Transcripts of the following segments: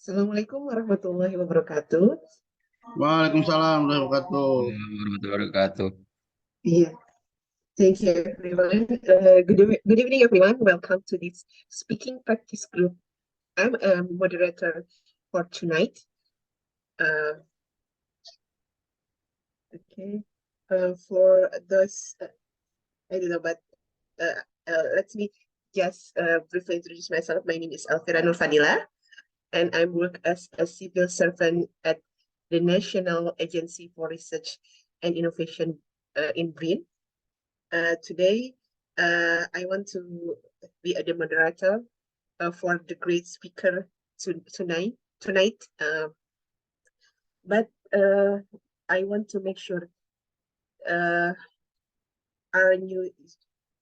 Assalamualaikum warahmatullahi wabarakatuh. Waalaikumsalam warahmatullahi wabarakatuh. Warahmatullahi wabarakatuh. Yeah, thank you everyone. Good evening everyone. Welcome to this speaking practice group. I'm a moderator for tonight. For those, I don't know, but let me just briefly introduce myself. My name is Elvira Nurfadhilah, and I work as a civil servant at the National Agency for Research and Innovation in BRIN. Today, I want to be the moderator for the great speaker tonight. But I want to make sure our new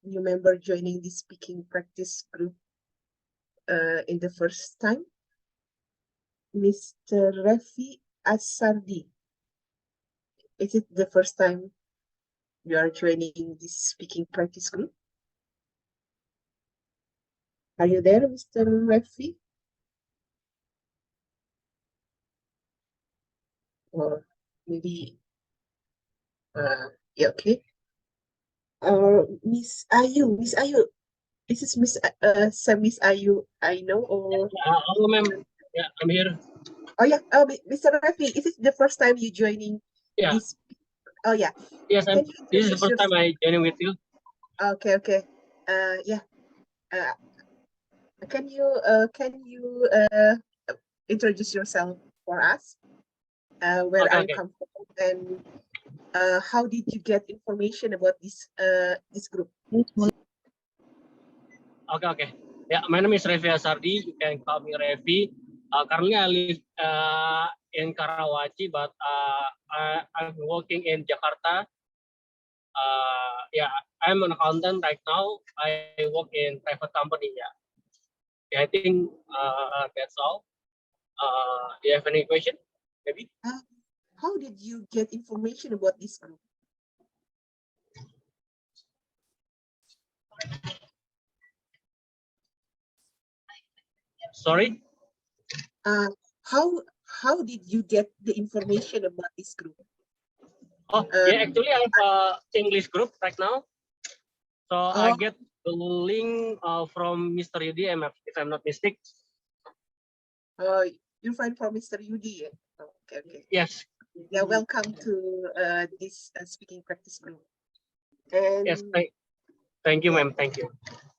member joining this speaking practice group in the first time, Mr. Rafi Asardi. Is it the first time you are joining this speaking practice group? Are you there, Mr. Rafi? Or maybe, yeah, okay. Or Miss Ayu, this is Miss Ayu, I know, or? Hello, ma'am. Yeah, I'm here. Oh yeah, Mr. Rafi, is it the first time you joining this? Oh yeah. Yes, this is the first time I joining with you. Okay. Yeah. Can you introduce yourself for us? Where are you come from, and how did you get information about this group? Okay. Yeah, my name is Revi Asardi. You can call me Revi. Currently, I live in Karawaci, but I'm working in Jakarta. Yeah, I'm an accountant right now. I work in private company. Yeah, I think that's all. Do you have any question, maybe? How did you get information about this group? Sorry? How did you get the information about this group? Oh, yeah, actually I have a English group right now. So I get the link from Mr. Yudi, if I'm not mistaken. You find from Mr. Yudi? Okay. Yes. Yeah, welcome to this speaking practice group. And yes, thank you, ma'am. Thank you.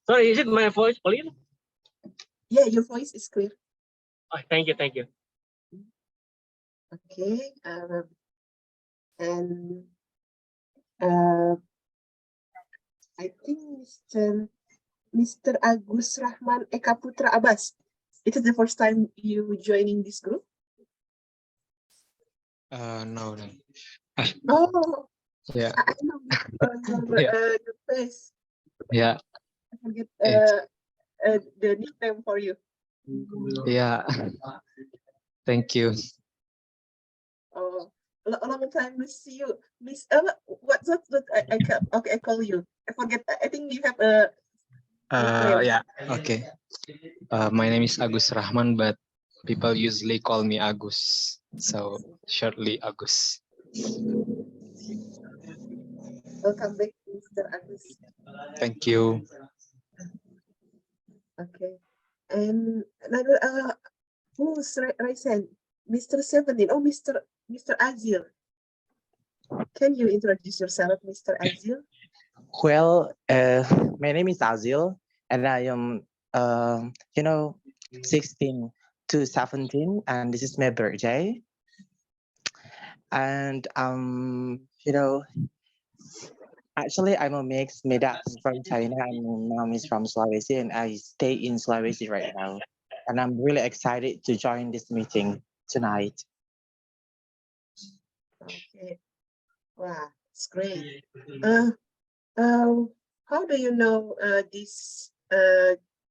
Sorry, is it my voice clear? Yeah, your voice is clear. Oh, thank you. Okay. And I think Mr. Agus Rahman Eka Putra Abbas. It is the first time you joining this group? No. Oh. Yeah. I know your face. Yeah. I forget the nickname for you. Yeah. Thank you. Oh, a long time to see you, Miss. What's that? I call you. I forget. I think you have a. Yeah. Okay. My name is Agus Rahman, but people usually call me Agus, so shortly Agus. Welcome back, Mr. Agus. Thank you. Okay, and another who's recent? Mr. 17. Oh, Mr. Azil. Can you introduce yourself, Mr. Azil? Well, my name is Azil, and I am 16 to 17, and this is my birthday. And actually I'm a mix. My dad's from China and my mom is from Sulawesi, and I stay in Sulawesi right now. And I'm really excited to join this meeting tonight. Okay. Wow, it's great. How do you know this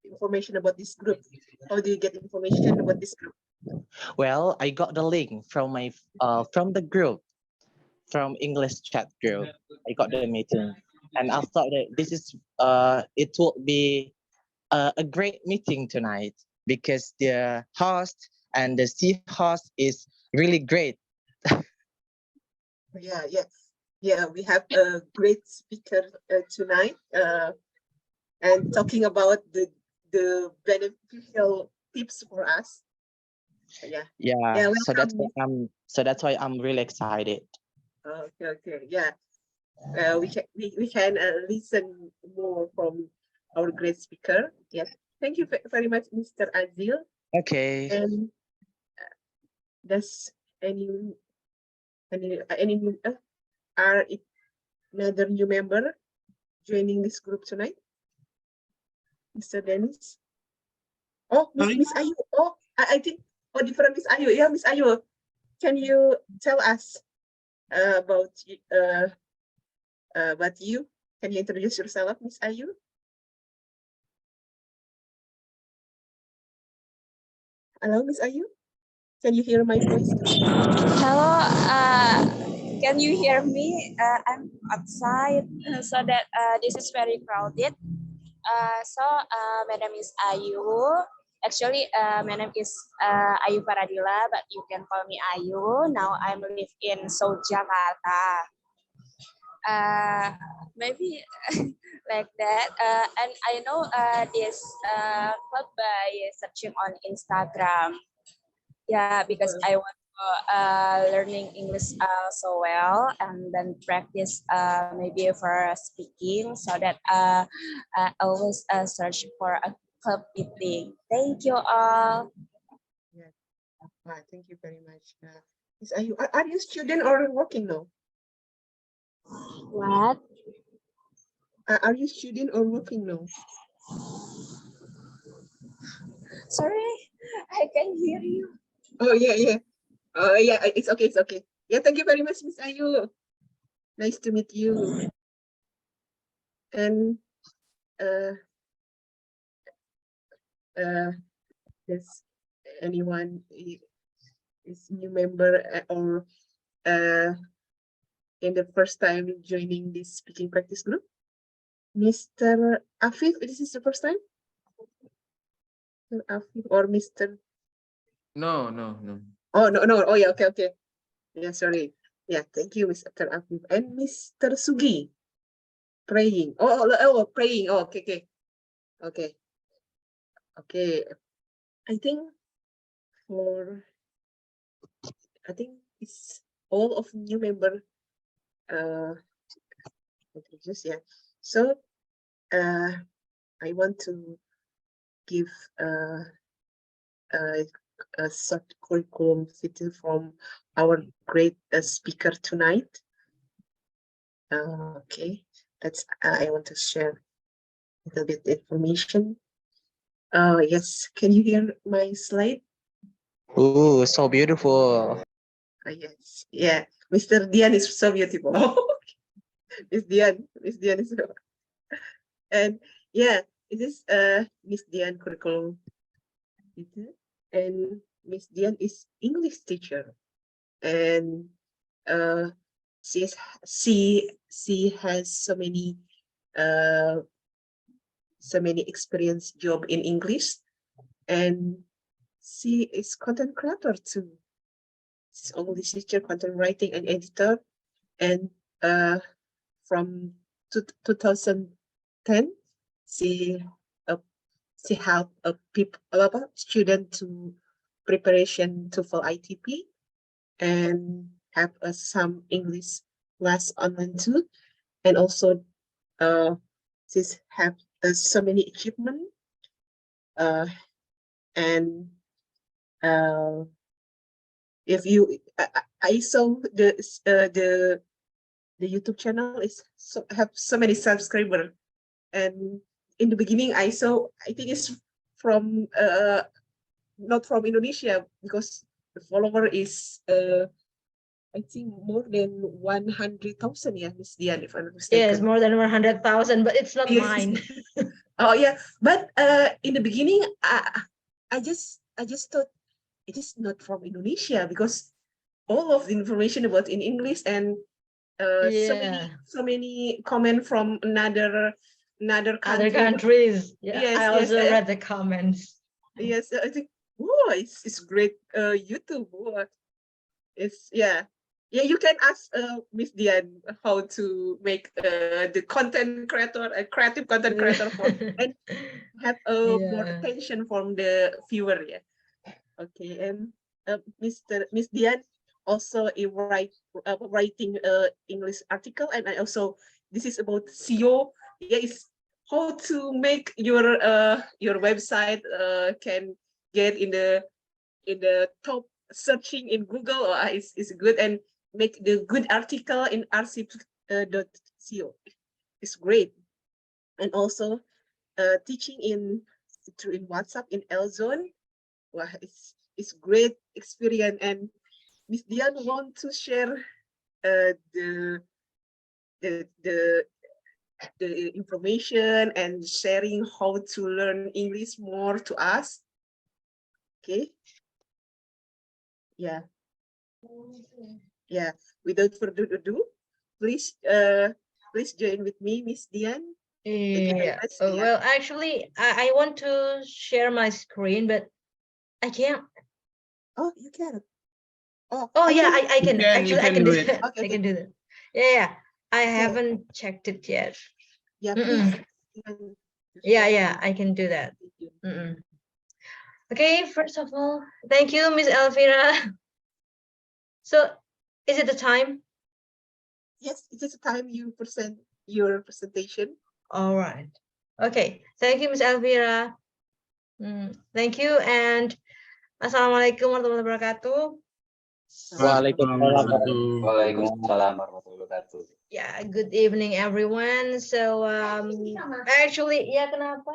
information about this group? How do you get information about this group? Well, I got the link from my from the group, from English chat group. I got the meeting, and I thought that this is it will be a great meeting tonight because the host and the seahorse is really great. Yeah, yeah. We have a great speaker tonight, and talking about the beneficial tips for us. Yeah. Yeah, so Welcome. that's why I'm really excited. Okay. Yeah. We can listen more from our great speaker. Yes. Thank you very much, Mr. Azil. Okay. And does any are another new member joining this group tonight? Mr. Dennis? Oh, Miss Ayu. Oh, I think different Miss Ayu. Yeah, Miss Ayu. Can you tell us about you? Can you introduce yourself, Miss Ayu? Hello, Miss Ayu. Can you hear my voice? Hello, can you hear me? I'm outside, so that this is very crowded. My name is Ayu. Actually, my name is Ayu Paradila, but you can call me Ayu. Now I live in South Jakarta. Maybe like that. And I know this club by searching on Instagram. Yeah, because I want to learning English so well, and then practice maybe for speaking, so that I always search for a club meeting. Thank you all. Yeah. Thank you very much. Miss Ayu, are you student or working now? What? Are you student or working now? Sorry, I can hear you. Oh yeah. Oh yeah, it's okay. Yeah, thank you very much, Miss Ayu. Nice to meet you. And does anyone is new member or in the first time joining this speaking practice group? Mr. Afif, this is the first time? Mr. Afif or Mr. No. Oh no. Oh yeah, okay. Yeah, sorry. Yeah, thank you, Mr. Afif. And Mr. Sugi. Praying. Praying. Oh, okay. I think it's all of new member introduced. Yeah. So I want to give a short curriculum fitting from our great speaker tonight. Okay, that's I want to share a little bit information. Yes, can you hear my slide? Ooh, so beautiful. Yes, yeah. Mr. Dian is so beautiful. Miss Dian is so. And yeah, this is Miss Dian curriculum. And Miss Dian is English teacher, and she has so many experience job in English, and she is content creator too. She's English teacher, content writing, and editor. And from 2010, she helped a student to preparation TOEFL ITP, and have some English class online too. And also she's have so many achievement, and if you I saw the YouTube channel is have so many subscribers, and in the beginning I think it's from not from Indonesia, because the follower is I think more than 100,000. Yeah, Miss Dian, if I'm not mistaken. Yes, more than 100,000, but it's not Yes. mine. Oh yeah, but in the beginning, I just thought it is not from Indonesia, because all of the information about in English, and so many comment from another Other country. countries. Yeah, Yes, I also read the comments. Yes, I think Oh, it's great. YouTube. Oh, it's yeah. Yeah, you can ask Miss Dian how to make the content creator, a creative content creator and have more Yeah. attention from the viewer. Yeah. Okay, and Miss Dian also writing English article, and I also this is about SEO. Yeah, it's how to make your website can get in the top searching in Google. Is good and make the good article in archive.co. It's great, and also teaching through in WhatsApp in Lzone. Wow, it's great experience, and Miss Dian want to share the the the the information and sharing how to learn English more to us. Okay. Yeah. Yeah. Without further ado, please please join with me, Miss Dian. Yeah. Yeah. Well, actually, I want to share my screen, but I can't. Oh, you can. Oh yeah, I can. You Actually, I can can do do it. that. Okay, I can do that. Yeah. I Okay. haven't checked it yet. Yeah, please. Yeah, I can do that. Okay, first of all, thank you, Miss Elvira. So, is it the time? Yes, it is time you present your presentation. All right. Okay, thank you, Miss Elvira. Thank you, and Assalamualaikum warahmatullahi wabarakatuh. Waalaikumsalam. Waalaikumsalam warahmatullahi wabarakatuh. Yeah, good evening, everyone. So, actually, yeah, kenapa?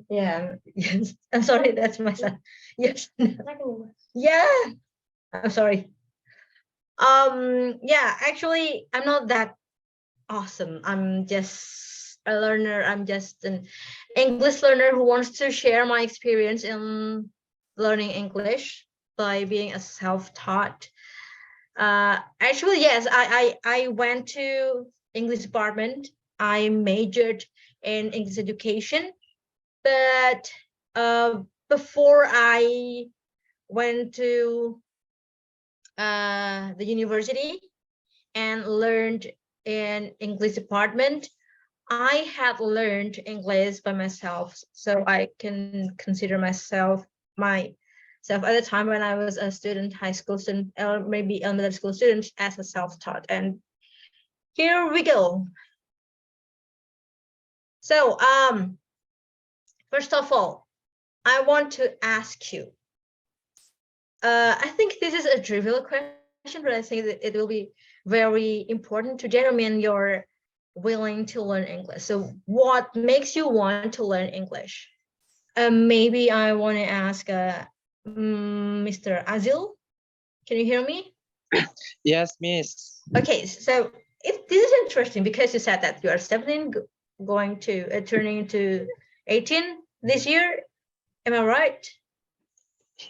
Yeah, yes. I'm sorry, that's my son. Yes. Yeah, I'm sorry. Yeah, actually, I'm not that awesome. I'm just a learner. I'm just an English learner who wants to share my experience in learning English by being a self-taught. Actually, yes, I went to English department. I majored in English education, but before I went to the university and learned in English department, I had learned English by myself, so I can consider myself at the time when I was a student, high school student, or maybe elementary school student, as a self-taught. And here we go. So, first of all, I want to ask you. I think this is a trivial question, but I think that it will be very important to determine your willing to learn English. So, what makes you want to learn English? Maybe I want to ask Mr. Azil. Can you hear me? Yes, Miss. Okay, so this is interesting because you said that you are 17, going to turning to 18 this year. Am I right?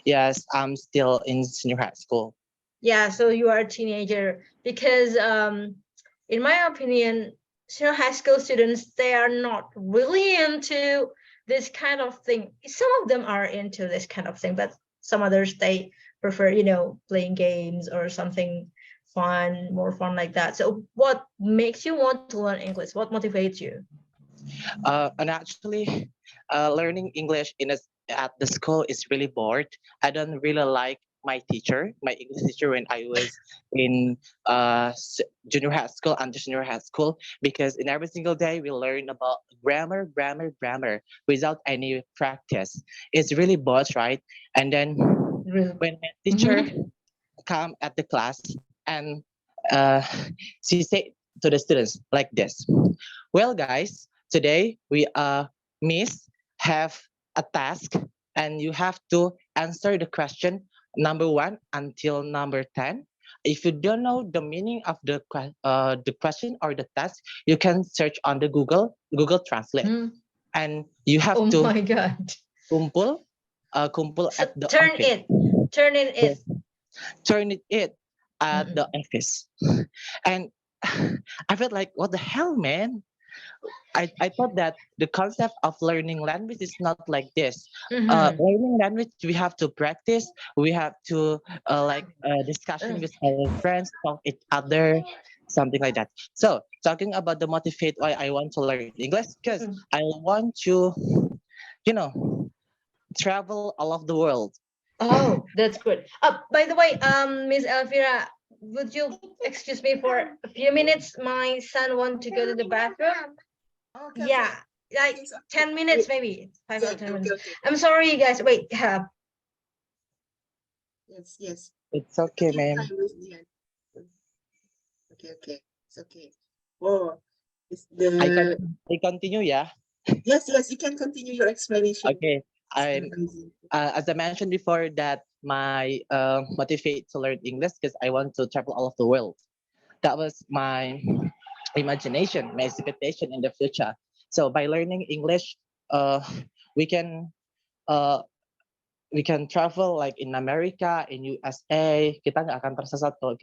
Yes, I'm still in senior high school. Yeah, so you are a teenager because in my opinion, senior high school students, they are not really into this kind of thing. Some of them are into this kind of thing, but some others, they prefer, playing games or something fun, more fun like that. So what makes you want to learn English? What motivates you? And actually, learning English at the school is really bored. I don't really like my English teacher, when I was in junior high school, under junior high school, because in every single day we learn about grammar without any practice. It's really bored, right? And then when my teacher come at the class and she said to the students like this: well, guys, today we miss have a task, and you have to answer the question number 1 until number 10. If you don't know the meaning of the question or the task, you can search on the Google Translate, and you have to my God. kumpul So at the turn office. Turn it at the office. And I felt like, what the hell, man? I thought that the concept of learning language is not like this. Mhm. Learning language, we have to practice. We have to like discussion with our friends, talk each other, something like that. So talking about the motivate why I want to learn English, because I want to, travel all of the world. Oh, that's good. By the way, Miss Elvira, would you excuse me for a few minutes? My son want to go to the bathroom. Okay, Yeah, like okay, so- 10 minutes, maybe 5 or Yeah, 10 okay, minutes. okay. I'm sorry, guys. Wait. Yes, yes. It's okay, Take ma'am. time with the Okay, okay. It's okay. Oh, it's I the continue, yeah. yes, yes. You can continue your explanation. Okay. Mr. I'm Faizi. as I mentioned before that my motivate to learn English because I want to travel all of the world. That was my imagination, my expectation in the future. So by learning English, we can uh, we can travel like in America, in USA. Kita nggak akan tersesat kalau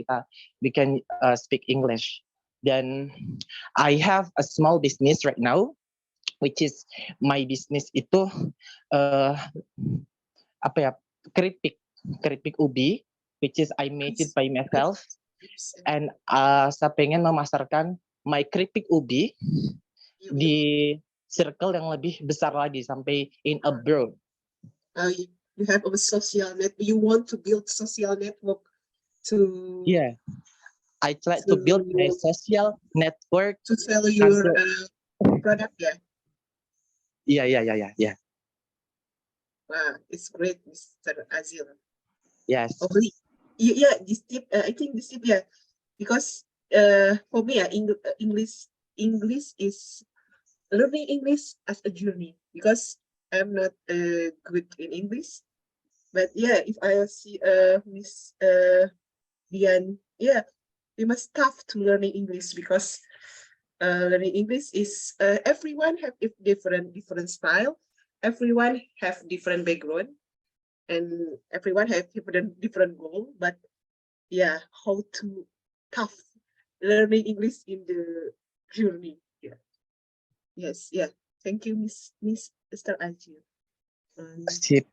we can speak English. Then I have a small business right now, which is my business itu uh, apa ya, keripik ubi, which is I made it by myself, and saya pengen memasarkan my keripik ubi di circle yang lebih besar lagi sampai in abroad. You have a social net. You want to build social network to Yeah, I try to build my social network to sell your product. Yeah. Yeah. Wow, it's great, Mr. Azil. Yes. Hopefully, this tip. I think this tip, because for me, English is learning English as a journey because I'm not good in English. But yeah, if I see Miss Dian, we must tough to learning English because learning English is everyone have different style, everyone have different background, and everyone have different goal. But yeah, how to tough learning English in the journey. Yeah. Yes. Yeah. Thank you, Miss Mr. Ajil. Sip.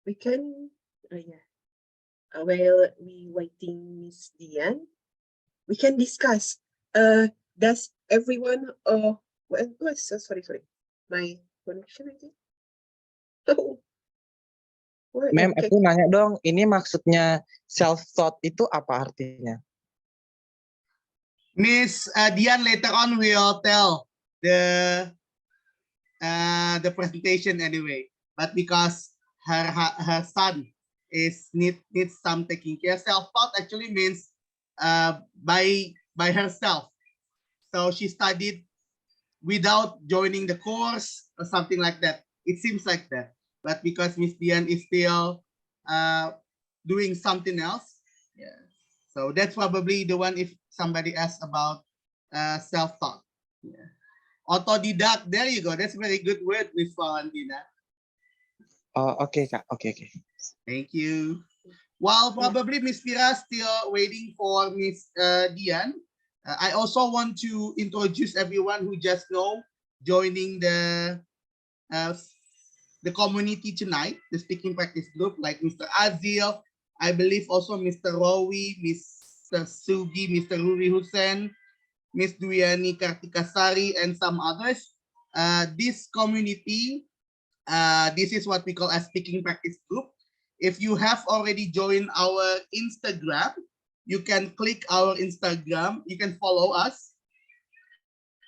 We can. While we waiting, Miss Dian, we can discuss. Does everyone? Sorry. My connection, I think. Oh. Ma'am, aku nanya dong, ini maksudnya self-taught itu apa artinya? Miss Dian later on will tell the presentation anyway, but because her son needs some taking care. Self-taught actually means by herself. So she studied without joining the course or something like that. It seems like that. But because Miss Dian is still doing something else, so that's probably the one if somebody asks about self-taught. Yeah. Autodidact, there you go. That's a very good word, Miss Valentina. Oh, okay, Kak. Okay. Thank you. While probably Miss Fira still waiting for Miss Dian, I also want to introduce everyone who just know joining the community tonight, the speaking practice group, like Mr. Azil, I believe also Mr. Rowi, Mr. Sugi, Mr. Ruri Hussein, Miss Duyani Kartikasari, and some others. This community, this is what we call a speaking practice group. If you have already joined our Instagram, you can click our Instagram. You can follow us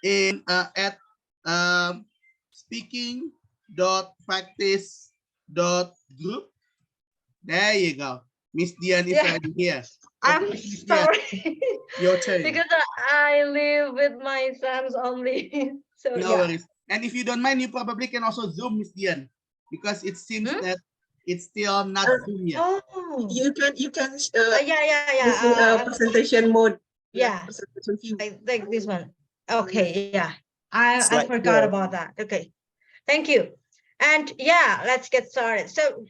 in at speaking.practice.group. There you go. Miss Dian is already here. I'm sorry. Your turn. Because I live with my sons only. So no worries. And if you don't mind, you probably can also Zoom, Miss Dian, because it seems that it's still not Zoom yet. Oh, you can yeah. Presentation mode. Yeah. Presentation view. I think this one. Okay, yeah. I Right forgot here. about that. Okay. Thank you. And yeah, let's get started. So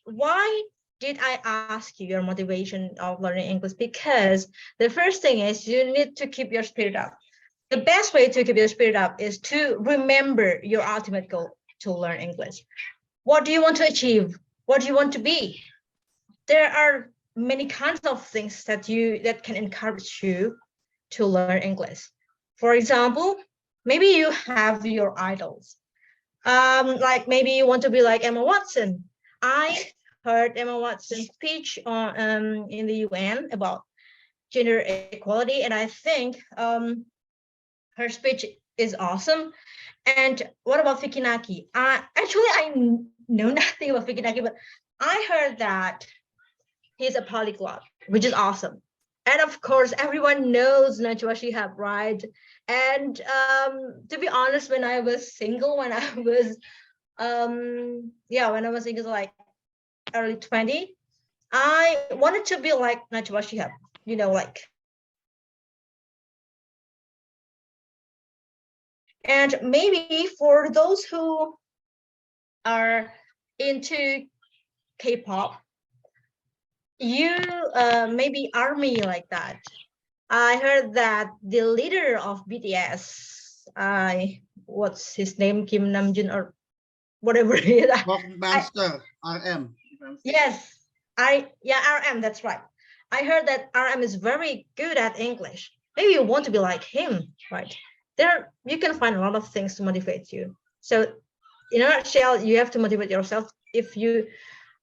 why did I ask you your motivation of learning English? Because the first thing is you need to keep your spirit up. The best way to keep your spirit up is to remember your ultimate goal to learn English. What do you want to achieve? What do you want to be? There are many kinds of things that can encourage you to learn English. For example, maybe you have your idols. Like maybe you want to be like Emma Watson. I heard Emma Watson's speech on in the UN about gender equality, and I think her speech is awesome. And what about Vicky Naki? Actually, I know nothing about Vicky Naki, but I heard that he's a polyglot, which is awesome. And of course, everyone knows Najwa Shihab, right? And to be honest, when I was single, when I was single, like early 20, I wanted to be like Najwa Shihab, like. And maybe for those who are into K-pop, you maybe ARMY like that. I heard that the leader of BTS, what's his name, Kim Namjoon or whatever it is. Monster, RM. Yes, RM, that's right. I heard that RM is very good at English. Maybe you want to be like him, right? There, you can find a lot of things to motivate you. So in a nutshell, you have to motivate yourself. If you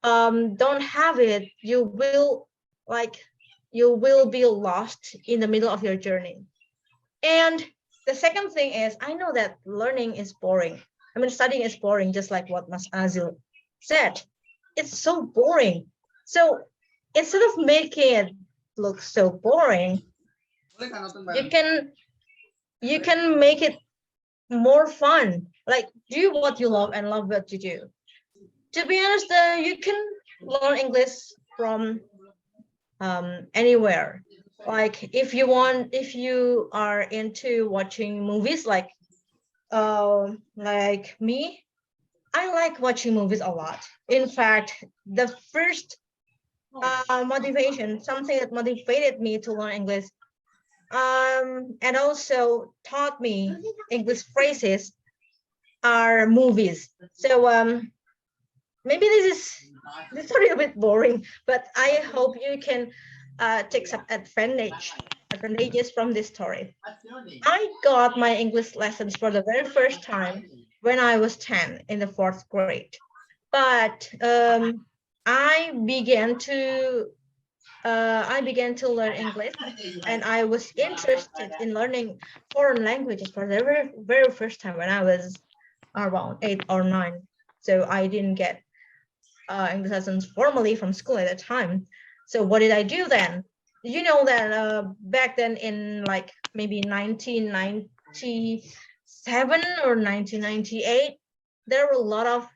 don't have it, you will be lost in the middle of your journey. And the second thing is, I know that learning is boring. I mean, studying is boring, just like what Mas Azil said. It's so boring. So instead of making it look so boring, you can make it more fun. Like, do what you love and love what you do. To be honest, you can learn English from anywhere. Like if you are into watching movies, like me, I like watching movies a lot. In fact, the first motivation, something that motivated me to learn English, and also taught me English phrases, are movies. So maybe this is a little bit boring, but I hope you can take some advantages from this story. I got my English lessons for the very first time when I was 10 in the 4th grade. But I began to learn English, and I was interested in learning foreign languages for the very, very first time when I was around 8 or 9. So I didn't get English lessons formally from school at the time. So what did I do then? You know that back then in like maybe 1997 or 1998, there were a lot of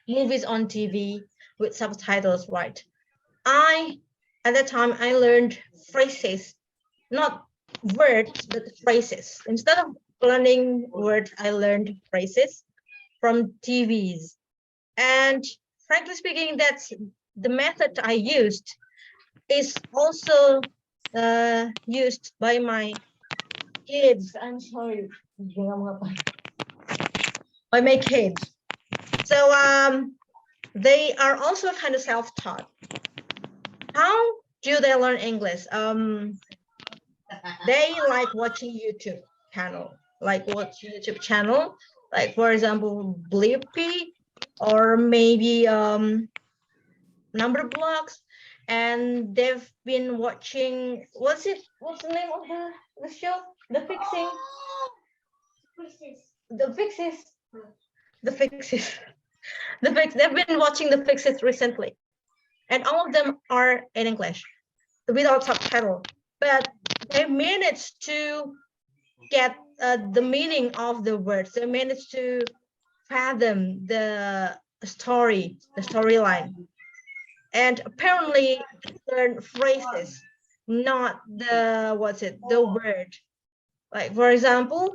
movies on TV with subtitles, right? At that time, I learned phrases, not words, but phrases. Instead of learning words, I learned phrases from TVs. And frankly speaking, that's the method I used is also used by my kids. I'm sorry. By my kids. So they are also kind of self-taught. How do they learn English? They like watching YouTube channel, like for example, Blippi, or maybe Number Blocks, and they've been watching, what's the name of the show? The Fixes. They've been watching The Fixes recently, and all of them are in English without subtitle, but they managed to get the meaning of the words. They managed to fathom the storyline, and apparently learn phrases, not the word. Like for example,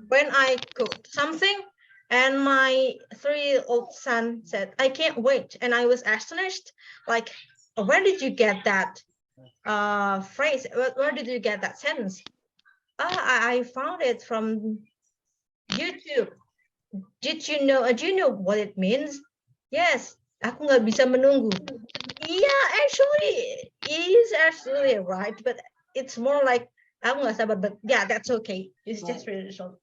when I cook something, And my 3-year-old son said, I can't wait. And I was astonished, like, where did you get that phrase? Where did you get that sentence? I found it from YouTube. Did you know? Do you know what it means? Yes, aku nggak bisa menunggu. Yeah, actually, it is actually right, but it's more like aku nggak sabar. But yeah, that's okay. It's just really short.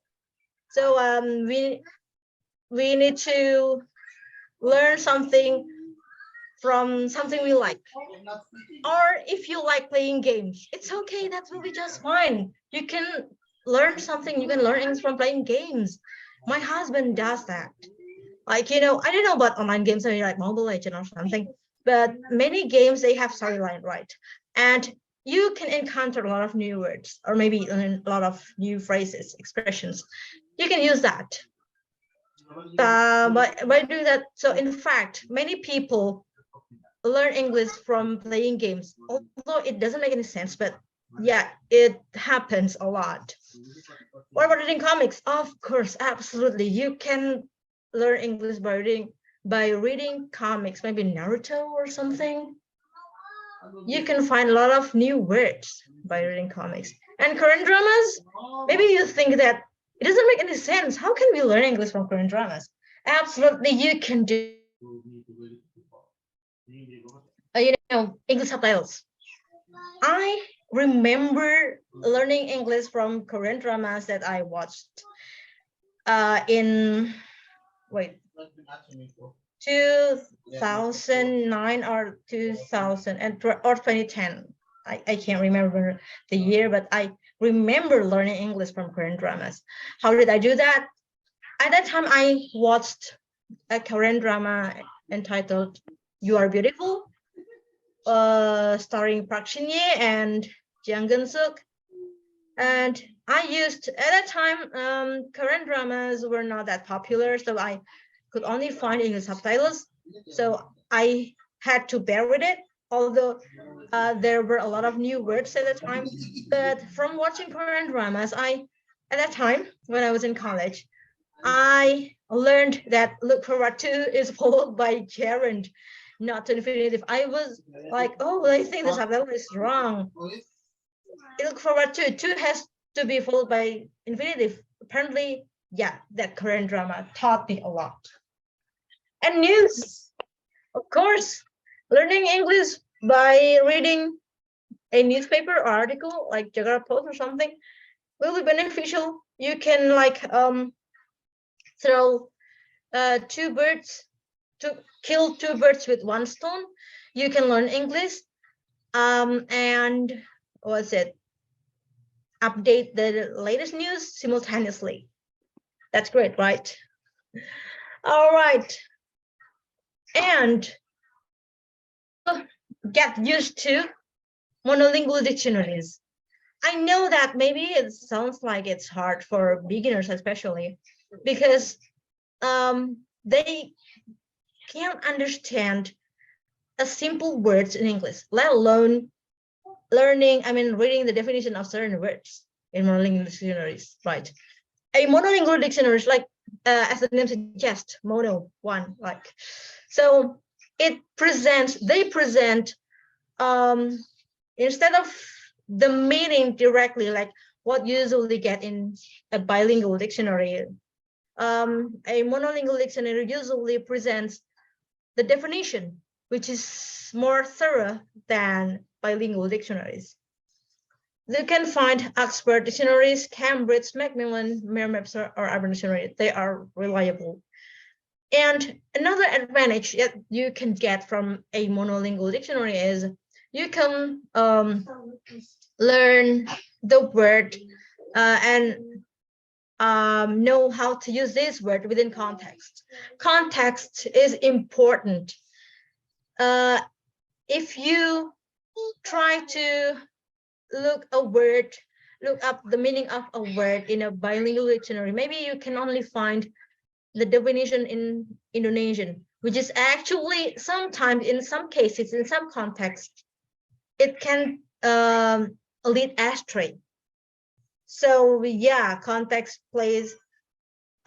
So we need to learn something from something we like. Or if you like playing games, it's okay. That will be just fine. You can learn something. You can learn English from playing games. My husband does that. Like, I don't know about online games, maybe like Mobile Legend or something, but many games, they have storyline, right? And you can encounter a lot of new words, or maybe a lot of new phrases, expressions. You can use that. By doing that, so in fact, many people learn English from playing games, although it doesn't make any sense, but yeah, it happens a lot. What about reading comics? Of course, absolutely. You can learn English by reading comics, maybe Naruto or something. You can find a lot of new words by reading comics. And Korean dramas, maybe you think that it doesn't make any sense. How can we learn English from Korean dramas? Absolutely, you can do English subtitles. I remember learning English from Korean dramas that I watched in 2009 or 2000 or 2010. I can't remember the year, but I remember learning English from Korean dramas. How did I do that? At that time, I watched a Korean drama entitled You Are Beautiful, starring Park Shin-ye and Jang Geun-suk. And I used, at that time, Korean dramas were not that popular, so I could only find English subtitles. So I had to bear with it, although there were a lot of new words at the time. But from watching Korean dramas, at that time, when I was in college, I learned that look forward to is followed by gerund, not to infinitive. I was like, oh, I think the subtitle is wrong. Look forward to has to be followed by infinitive. Apparently, yeah, that Korean drama taught me a lot. And news, of course, learning English by reading a newspaper or article like Jakarta Post or something will be beneficial. You can throw kill two birds with one stone. You can learn English and update the latest news simultaneously. That's great, right? All right. And get used to monolingual dictionaries. I know that maybe it sounds like it's hard for beginners, especially because they can't understand a simple words in English, let alone reading the definition of certain words in monolingual dictionaries, right? A monolingual dictionary is like, as the name suggests, mono, one, like. So they present, instead of the meaning directly, like what you usually get in a bilingual dictionary, a monolingual dictionary usually presents the definition, which is more thorough than bilingual dictionaries. You can find Oxford dictionaries, Cambridge, Macmillan, Merriam-Webster, or Urban Dictionary. They are reliable. And another advantage that you can get from a monolingual dictionary is you can learn the word and know how to use this word within context. Context is important. If you try to look up the meaning of a word in a bilingual dictionary, maybe you can only find the definition in Indonesian, which is actually sometimes, in some cases, in some contexts, it can lead astray. So yeah, context plays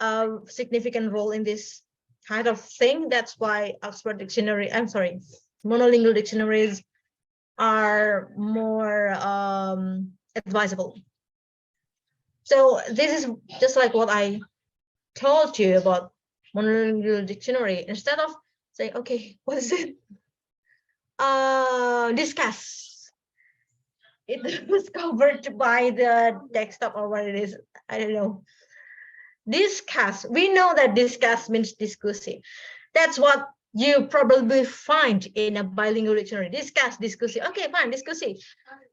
a significant role in this kind of thing. That's why monolingual dictionaries are more advisable. So this is just like what I told you about monolingual dictionary. Instead of saying, okay, what is it? Discuss. It was covered by the desktop or what it is. I don't know. Discuss. We know that discuss means diskusi. That's what you probably find in a bilingual dictionary. Discuss, diskusi. Okay, fine, diskusi.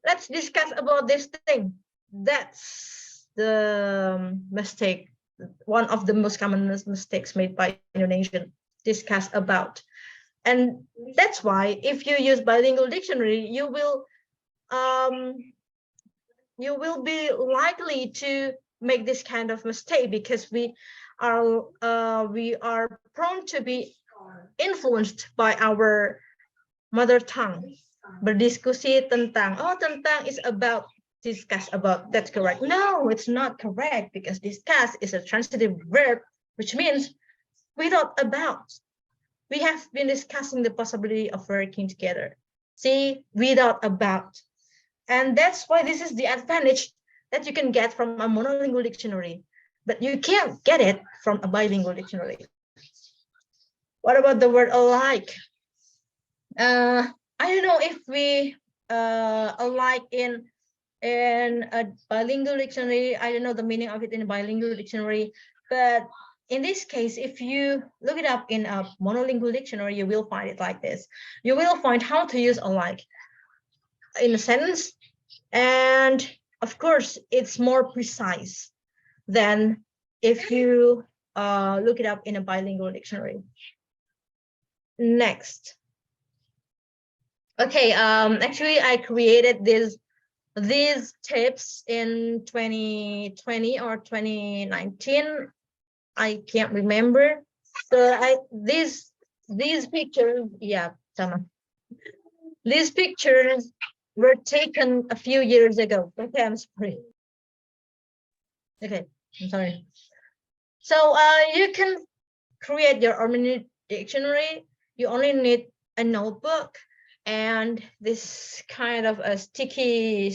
Let's discuss about this thing. That's the mistake. One of the most common mistakes made by Indonesian. Discuss about. And that's why if you use bilingual dictionary, you will be likely to make this kind of mistake, because we are prone to be influenced by our mother tongue. Berdiskusi tentang, is about, discuss about. That's correct. No, it's not correct, because discuss is a transitive verb, which means without about. We have been discussing the possibility of working together. See, without about. And that's why this is the advantage that you can get from a monolingual dictionary, but you can't get it from a bilingual dictionary. What about the word alike? I don't know if we alike in a bilingual dictionary. I don't know the meaning of it in a bilingual dictionary, but in this case, if you look it up in a monolingual dictionary, you will find it like this. You will find how to use alike in a sentence, and of course, it's more precise than if you look it up in a bilingual dictionary. Next. Okay, actually, I created these tips in 2020 or 2019. I can't remember. So these pictures, yeah, sama. These pictures were taken a few years ago. Okay, I'm sorry. Okay, I'm sorry. So you can create your own dictionary. You only need a notebook and this kind of a sticky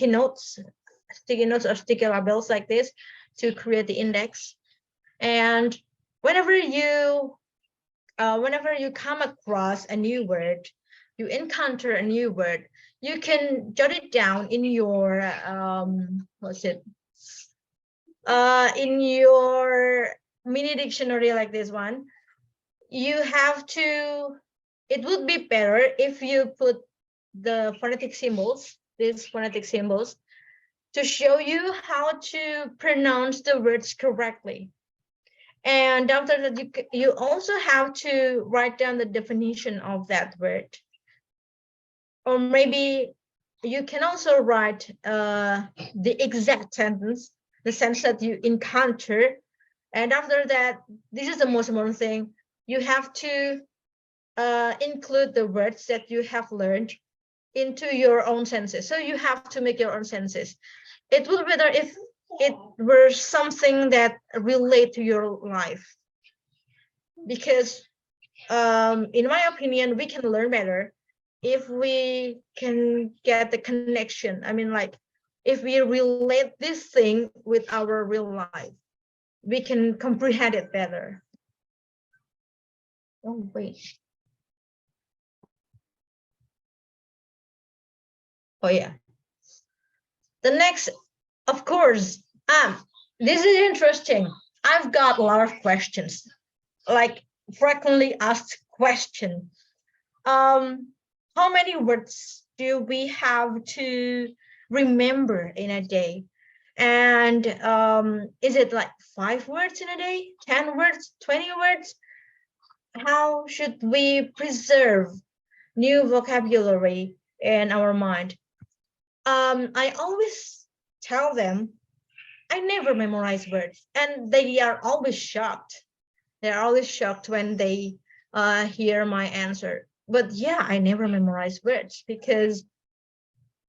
notes or sticky labels like this to create the index. And whenever you come across a new word, you encounter a new word, you can jot it down in your in your mini dictionary like this one. You have to, it would be better if you put the phonetic symbols, these phonetic symbols, to show you how to pronounce the words correctly. And after that, you also have to write down the definition of that word. Or maybe you can also write the exact sentence, the sentence that you encounter. And after that, this is the most important thing. You have to include the words that you have learned into your own sentences. So you have to make your own sentences. It would be better if it were something that relate to your life, because in my opinion, we can learn better if we can get the connection. I mean, like, if we relate this thing with our real life, we can comprehend it better. Oh, wait. Oh, yeah. The next, of course, this is interesting. I've got a lot of questions, like frequently asked question. How many words do we have to remember in a day? And is it like 5 words in a day, 10 words, 20 words? How should we preserve new vocabulary in our mind? I always tell them I never memorize words, and they are always shocked. They're always shocked when they hear my answer. But yeah, I never memorize words, because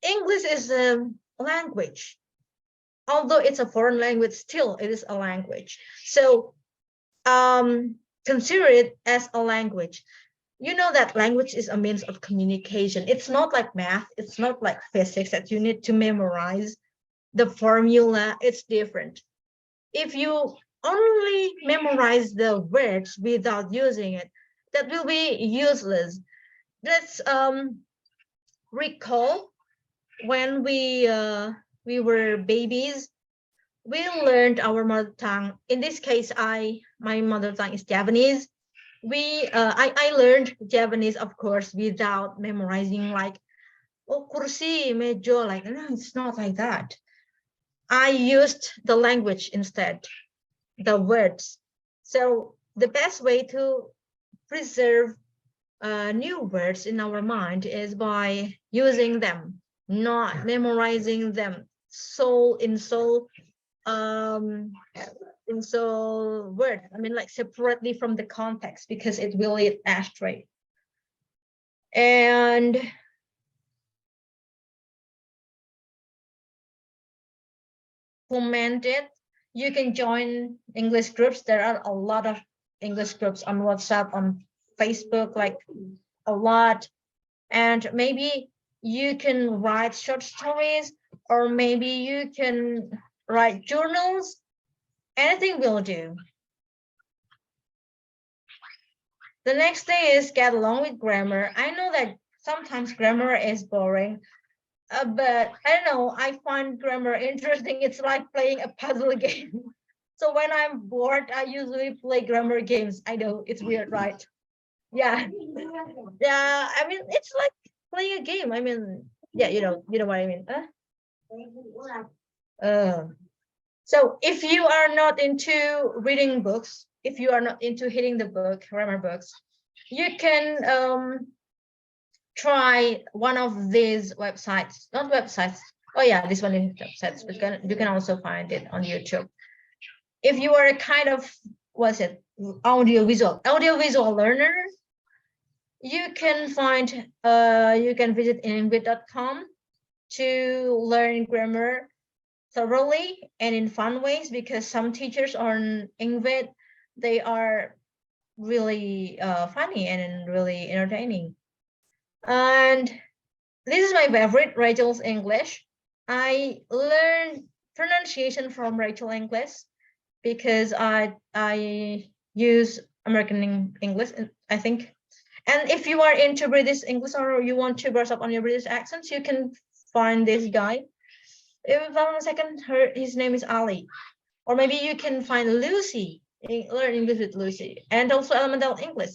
English is a language. although it's a foreign language, still it is a language. So consider it as a language. You know that language is a means of communication. It's not like math, it's not like physics that you need to memorize the formula. It's different. If you only memorize the words without using it, that will be useless. Let's recall when we were babies, we learned our mother tongue. In this case, my mother tongue is Japanese. I learned Japanese, of course, without memorizing like, oh, kursi, mejo, like, no, it's not like that. I used the language instead, the words. So the best way to preserve new words in our mind is by using them, not memorizing them soul in soul word. I mean, like separately from the context, because it will lead astray. And foment it. You can join English groups. There are a lot of English groups on WhatsApp, on Facebook, like a lot. And maybe you can write short stories, or maybe you can write journals. Anything will do. The next thing is get along with grammar. I know that sometimes grammar is boring, but I don't know, I find grammar interesting. It's like playing a puzzle game. So when I'm bored, I usually play grammar games. I know it's weird, right? Yeah. Yeah, I mean, it's like playing a game. I mean, yeah, you know what I mean. So if you are not into reading books, if you are not into hitting the book, grammar books, you can try one of these websites, not websites. Oh yeah, this one is websites, but you can also find it on YouTube. If you are a kind of, what's it, audiovisual learner, you can find, you can visit invid.com to learn grammar thoroughly and in fun ways, because some teachers on Invid, they are really funny and really entertaining. And this is my favorite, Rachel's English. I learned pronunciation from Rachel English because I use American English, I think. And if you are into British English, or you want to brush up on your British accents, you can find this guy. If on a second, his name is Ali. Or maybe you can find Lucy, learn English with Lucy, and also Elemental English.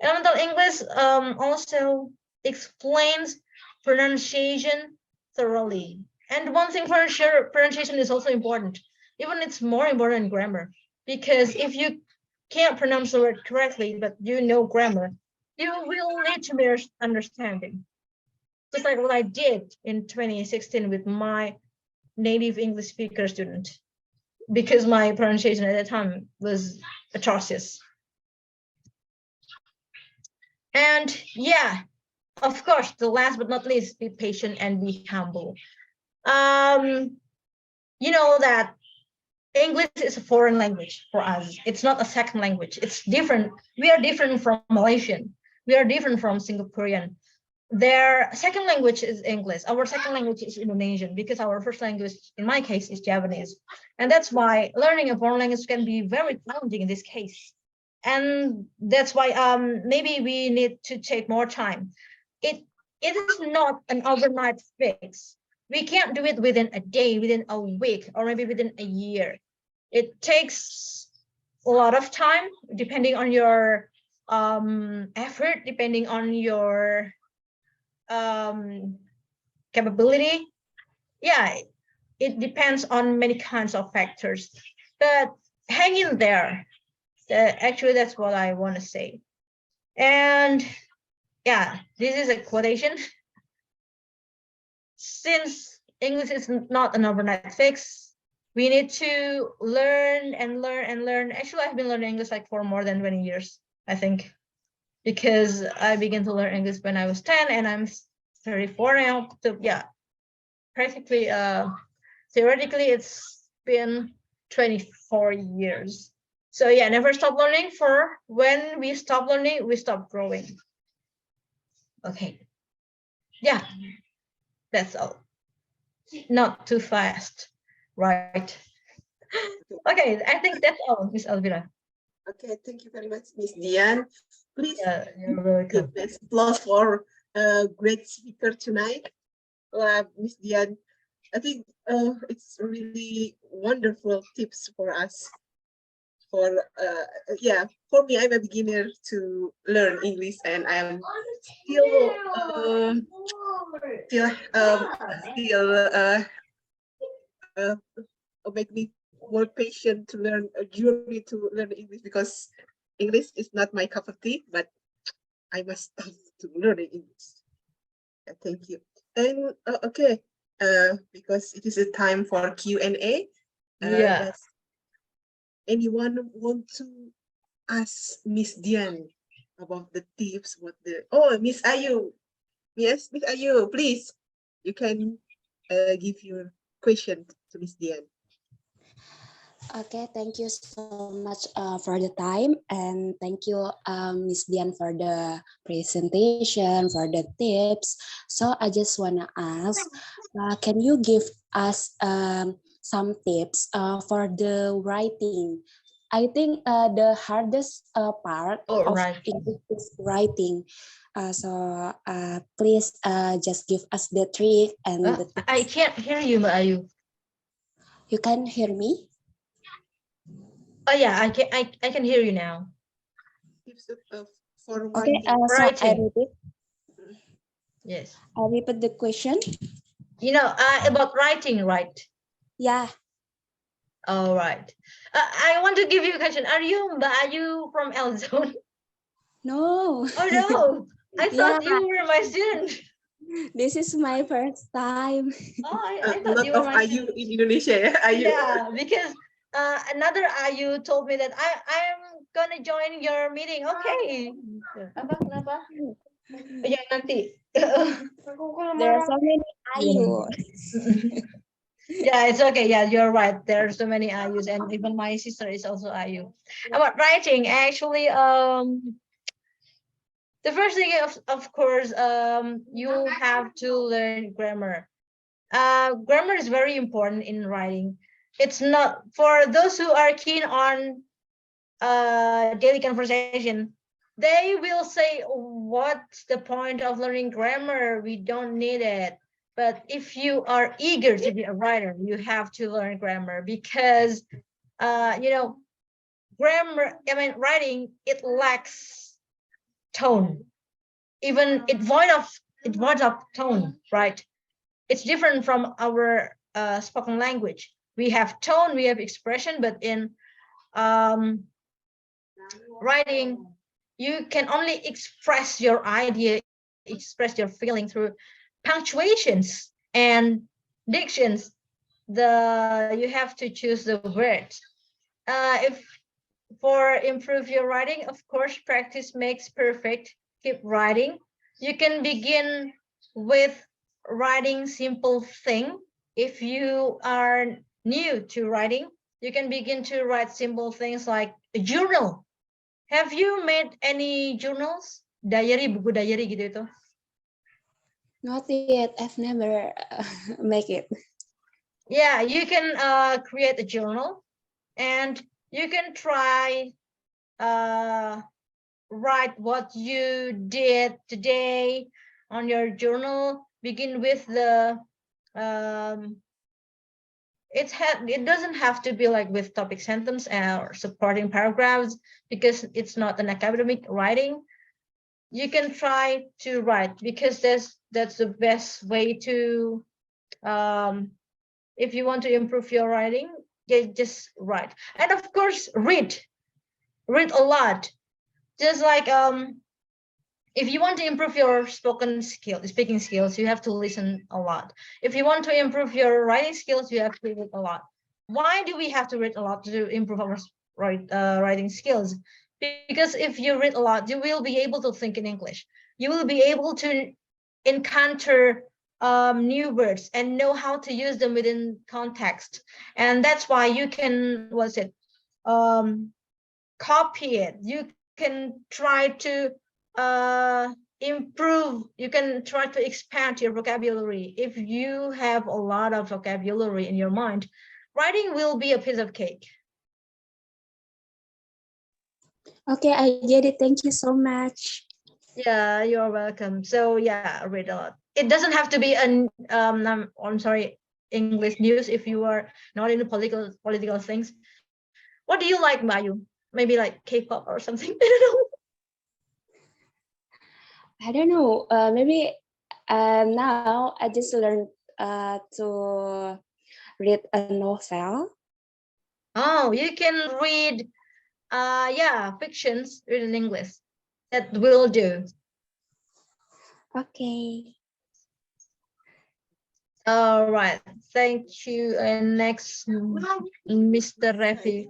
Elemental English also explains pronunciation thoroughly. And one thing for sure, pronunciation is also important. Even it's more important than grammar, because if you can't pronounce the word correctly, but you know grammar, you will need to be understanding. Just like what I did in 2016 with my native English speaker student, because my pronunciation at the time was atrocious. And yeah, of course, the last but not least, be patient and be humble. You know that English is a foreign language for us. It's not a second language. It's different. We are different from Malaysian. We are different from Singaporean. Their second language is English. Our second language is Indonesian, because our first language, in my case, is Japanese. And that's why learning a foreign language can be very challenging in this case. And that's why maybe we need to take more time. It is not an overnight fix. We can't do it within a day, within a week, or maybe within a year. It takes a lot of time, depending on your effort, depending on your capability. Yeah, it depends on many kinds of factors, but hang in there. Actually, that's what I want to say. And yeah, this is a quotation. Since English is not an overnight fix, we need to learn and learn and learn. Actually, I've been learning English like for more than 20 years, I think, because I began to learn English when I was 10 and I'm 34 now. So yeah, practically theoretically it's been 24 years. So yeah, never stop learning. For when we stop learning, we stop growing. Okay. Yeah, that's all. Not too fast, right? Okay, I think that's all, Miss Elvira. Okay, thank you very much, Miss Dian. Please, You're welcome. let's applause for a great speaker tonight, Miss Dian. I think it's really wonderful tips for us. For for me, I'm a beginner to learn English, and I'm still make me more patient to learn a journey to learn English, because English is not my cup of tea, but I must start to learn English. Thank you. And okay, because it is a time for Q&A. Yeah. Does anyone want to ask Miss Dian about the tips? Miss Ayu? Yes, Miss Ayu, please. You can give your question to Miss Dian. Okay, thank you so much for the time, and thank you, Miss Dian, for the presentation, for the tips. So I just wanna ask, can you give us some tips for the writing? I think the hardest part of English is writing. So please just give us the trick and the tips. I can't hear you, Ayu. You can hear me? Oh yeah, I can hear you now. For okay, so I repeat. Yes. I'll repeat the question. You know, about writing, right? Yeah. All right. I want to give you a question. Are you from Elzone? No. Oh no! I thought Yeah. you were my student. This is my first time. Oh, I thought you were my student. In Indonesia, Ayu. Yeah, because another Ayu told me that I'm gonna join your meeting. Okay. Apa? Kenapa? Ya nanti. There are so many Ayu. Yeah, it's okay. Yeah, you're right. There are so many Ayus, and even my sister is also Ayu. About writing, actually, the first thing, of course, you have to learn grammar. Grammar is very important in writing. It's not for those who are keen on daily conversation. They will say, "What's the point of learning grammar? We don't need it." But if you are eager to be a writer, you have to learn grammar, because, grammar. I mean, writing, it lacks tone. Even it void of tone, right? It's different from our spoken language. We have tone, we have expression, but in writing, you can only express your idea, express your feeling through punctuations and dictions. You have to choose the words. If for improve your writing, of course, practice makes perfect. Keep writing. You can begin with writing simple thing. If you are new to writing, you can begin to write simple things like a journal. Have you made any journals? Diary, buku diary gitu itu? Not yet. I've never make it. Yeah, you can create a journal, and you can try write what you did today on your journal. Begin with the it doesn't have to be like with topic sentence or supporting paragraphs, because it's not an academic writing. You can try to write, because that's the best way to if you want to improve your writing, just write. And of course, read a lot. Just like if you want to improve your speaking skills, you have to listen a lot. If you want to improve your writing skills, you have to read a lot. Why do we have to read a lot to improve our writing skills? Because if you read a lot, you will be able to think in English. You will be able to encounter new words and know how to use them within context. And that's why you can, copy it. You can try to improve, you can try to expand your vocabulary. If you have a lot of vocabulary in your mind, writing will be a piece of cake. Okay, I get it. Thank you so much. Yeah, you're welcome. So yeah, read a lot. It doesn't have to be an I'm sorry, English news if you are not into political things. What do you like, Mayu? Maybe like K-pop or something. I don't know. I don't know. Maybe now I just learned to read a novel. Oh, you can read yeah, fictions written in English. That will do. Okay. All right. Thank you. And next, Mr. Refi.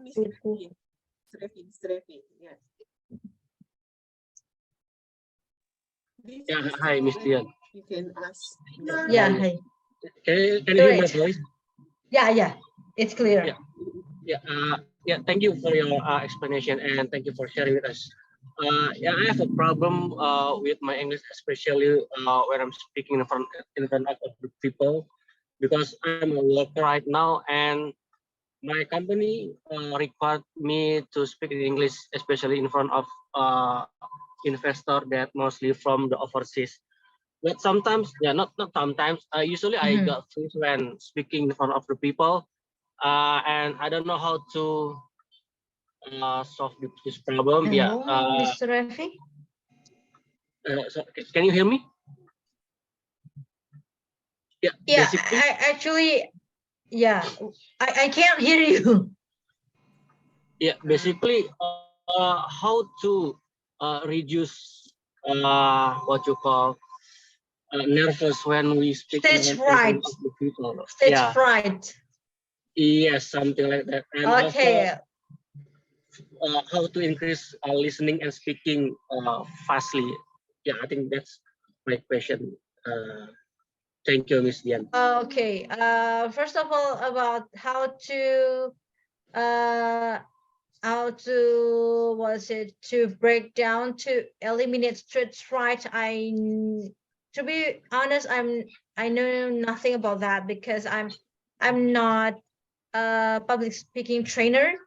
Refi, yeah. Yeah, hi, Miss Dian. You can ask. Yeah, hi. Can you hear my Great. voice? Yeah, it's clear. Yeah. Thank you for your explanation and thank you for sharing with us. Yeah, I have a problem with my English, especially when I'm speaking in front of other people, because I'm a worker right now and my company required me to speak in English, especially in front of investor that mostly from the overseas. But sometimes, yeah, not sometimes. Usually, I got things when speaking in front of the people, and I don't know how to solve this problem. Yeah. Mr. Refi? So can you hear me? Yeah. Yeah, Basically, I can't hear you. yeah. Basically, how to reduce what you call nervous when we speak in Stage front fright. of the people. Stage Yeah. fright. Yes, something like that. And Okay. also, how to increase listening and speaking fastly. Yeah, I think that's my question. Thank you, Miss Dian. Okay. First of all, about how to to break down to eliminate stage fright. To be honest, I know nothing about that because I'm not a public speaking trainer.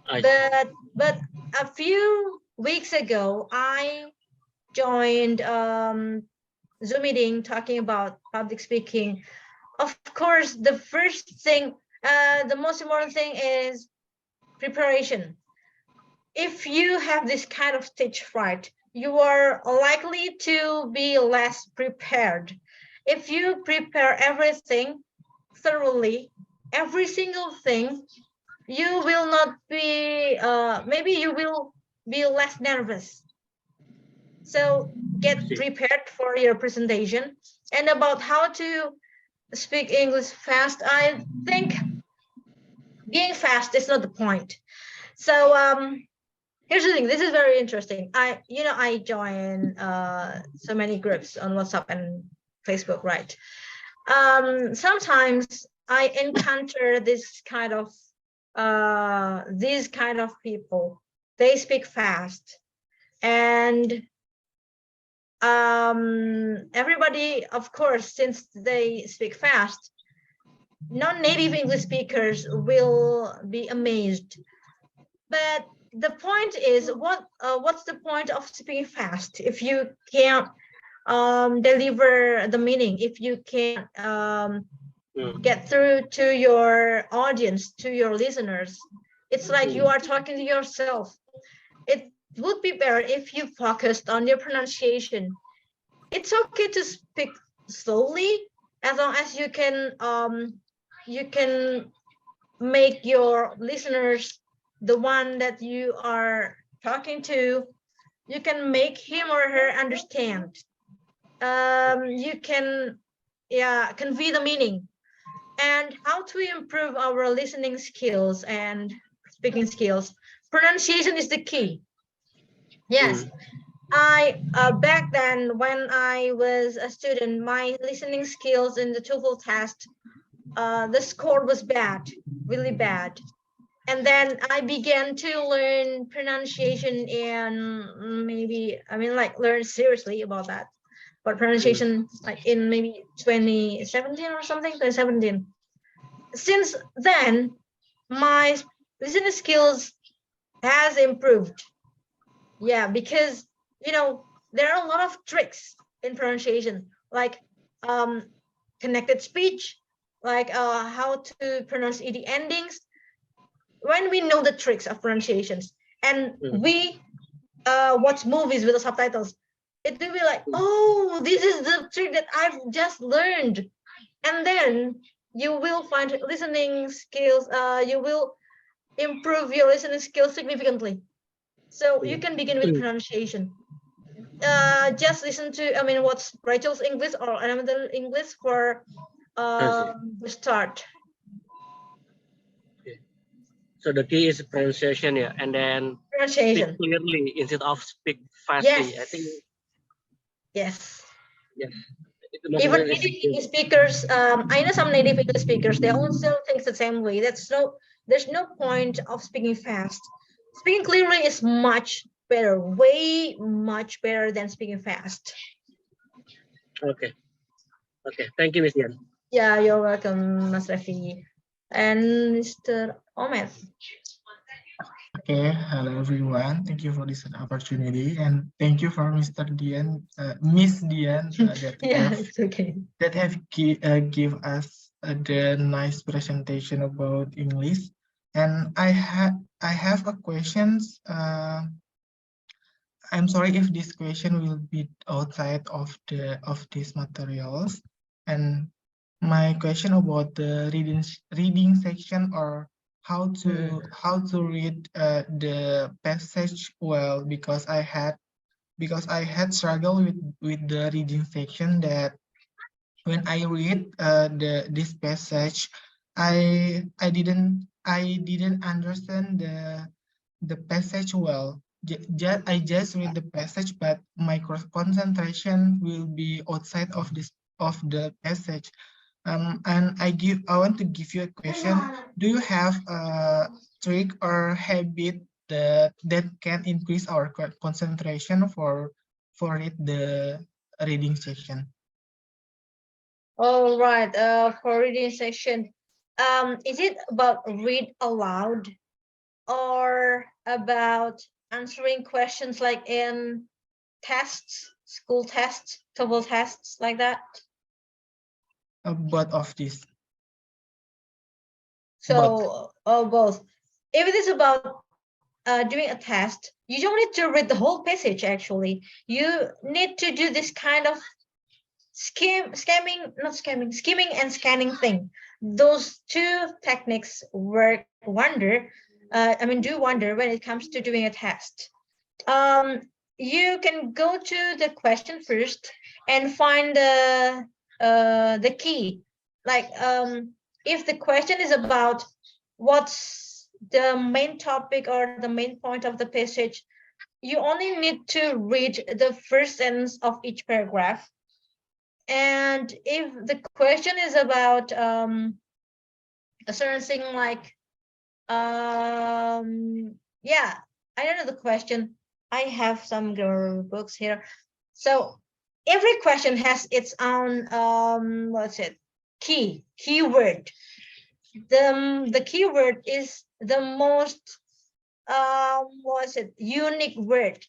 But a few weeks ago, I joined Zoom meeting talking about public speaking. Of course, the first thing, the most important thing is preparation. If you have this kind of stage fright, you are likely to be less prepared. If you prepare everything thoroughly, every single thing, you will not be, maybe you will be less nervous. So get prepared for your presentation. And about how to speak English fast, I think being fast is not the point. So here's the thing. This is very interesting. I join so many groups on WhatsApp and Facebook, right? Sometimes I encounter these kind of people. They speak fast, and everybody, of course, since they speak fast, non-native English speakers will be amazed. But the point is, what's the point of speaking fast if you can't deliver the meaning, if you can't get through to your audience, to your listeners? It's like you are talking to yourself. It would be better if you focused on your pronunciation. It's okay to speak slowly as long as you can make your listeners, the one that you are talking to, you can make him or her understand. You can convey the meaning. And how to improve our listening skills and speaking skills. Pronunciation is the key. Yes. back then when I was a student, my listening skills in the TOEFL test, the score was bad, really bad. And then I began to learn pronunciation and maybe, like learn seriously about that. But pronunciation like in maybe 2017 or something, 2017. Since then, my listening skills has improved. Yeah, because there are a lot of tricks in pronunciation, like connected speech, like how to pronounce ed endings. When we know the tricks of pronunciations and we watch movies with the subtitles, it will be like, oh, this is the trick that I've just learned. And then you will find listening skills, you will improve your listening skills significantly. So you can begin with pronunciation. Just listen to, what's Rachel's English or another English for the start. So the key is pronunciation, yeah, and then Pronunciation. speak clearly instead of speak fastly. Yes. I think. Yes. Yes. Even native English speakers, I know some native English speakers, they also think the same way. There's no point of speaking fast. Speaking clearly is much better, way much better than speaking fast. Okay. Okay. Thank you, Miss Dian. Yeah, you're welcome, Mas Refi. And Mr. Omed. Okay, hello everyone. Thank you for this opportunity, and thank you for Mr. Dian, Miss Dian, it's okay. That have give us the nice presentation about English. And I have a questions. I'm sorry if this question will be outside of these materials. And my question about the reading section, or how to read the passage well, because I had struggled with the reading section, that when I read this passage, I didn't understand the passage well. I just read the passage, but my concentration will be outside of the passage. And I want to give you a question. Do you have a trick or habit that can increase our concentration for the reading section? All right. For reading section, is it about read aloud or about answering questions like in tests, school tests, TOEFL tests, like that? Both of these. So both. If it is about doing a test, you don't need to read the whole passage. Actually, you need to do this kind of skimming and scanning thing. Those two techniques work wonder. Do wonder when it comes to doing a test. You can go to the question first and find the key. Like if the question is about what's the main topic or the main point of the passage, you only need to read the first sentence of each paragraph. And if the question is about a certain thing, like yeah, I don't know the question. I have some grammar books here. So every question has its own keyword. The keyword is the most unique word.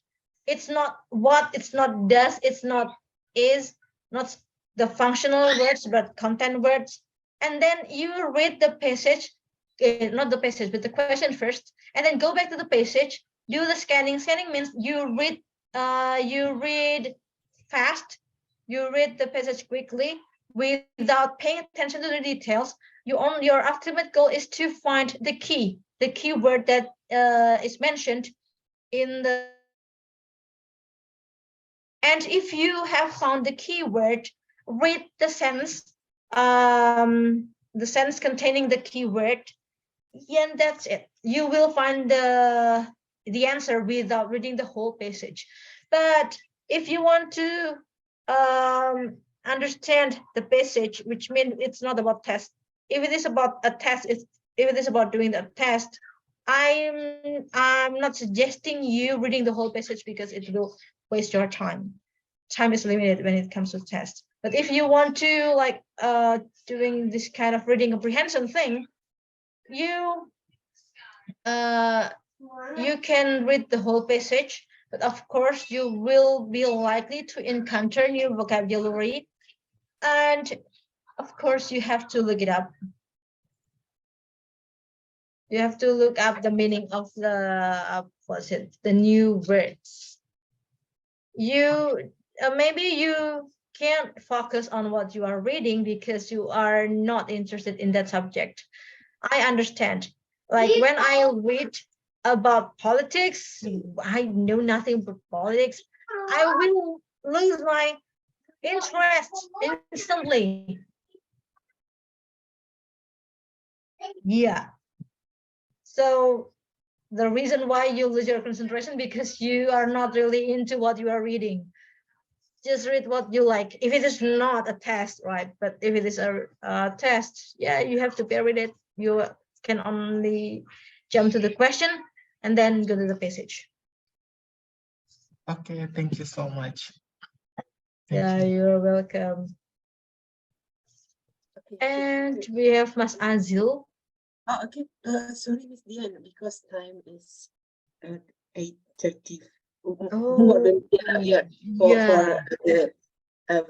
It's not what, it's not does, it's not is, not the functional words, but content words. And then you read the passage, not the passage, but the question first, and then go back to the passage, do the scanning. Scanning means you read fast, you read the passage quickly without paying attention to the details. Your ultimate goal is to find the keyword that is mentioned in the. And if you have found the keyword, read the sentence containing the keyword, and that's it. You will find the answer without reading the whole passage. But if you want to understand the passage, which means it's not about test. If it is about a test, if it is about doing the test, I'm not suggesting you reading the whole passage because it will waste your time. Time is limited when it comes to test. But if you want to like doing this kind of reading comprehension thing, you can read the whole passage, but of course you will be likely to encounter new vocabulary, and of course you have to look it up. You have to look up the meaning of the new words. You maybe you can't focus on what you are reading because you are not interested in that subject. I understand. Like when I read about politics, I know nothing about politics. I will lose my interest instantly. Yeah. So the reason why you lose your concentration because you are not really into what you are reading. Just read what you like. If it is not a test, right? But if it is a test, yeah, you have to bear with it. You can only jump to the question and then go to the passage. Okay, thank you so much. Yeah, you're welcome. Okay, And we have Mas Azil. Oh, okay. Sorry, Miss Dian, because time is at 8:30. More than yeah.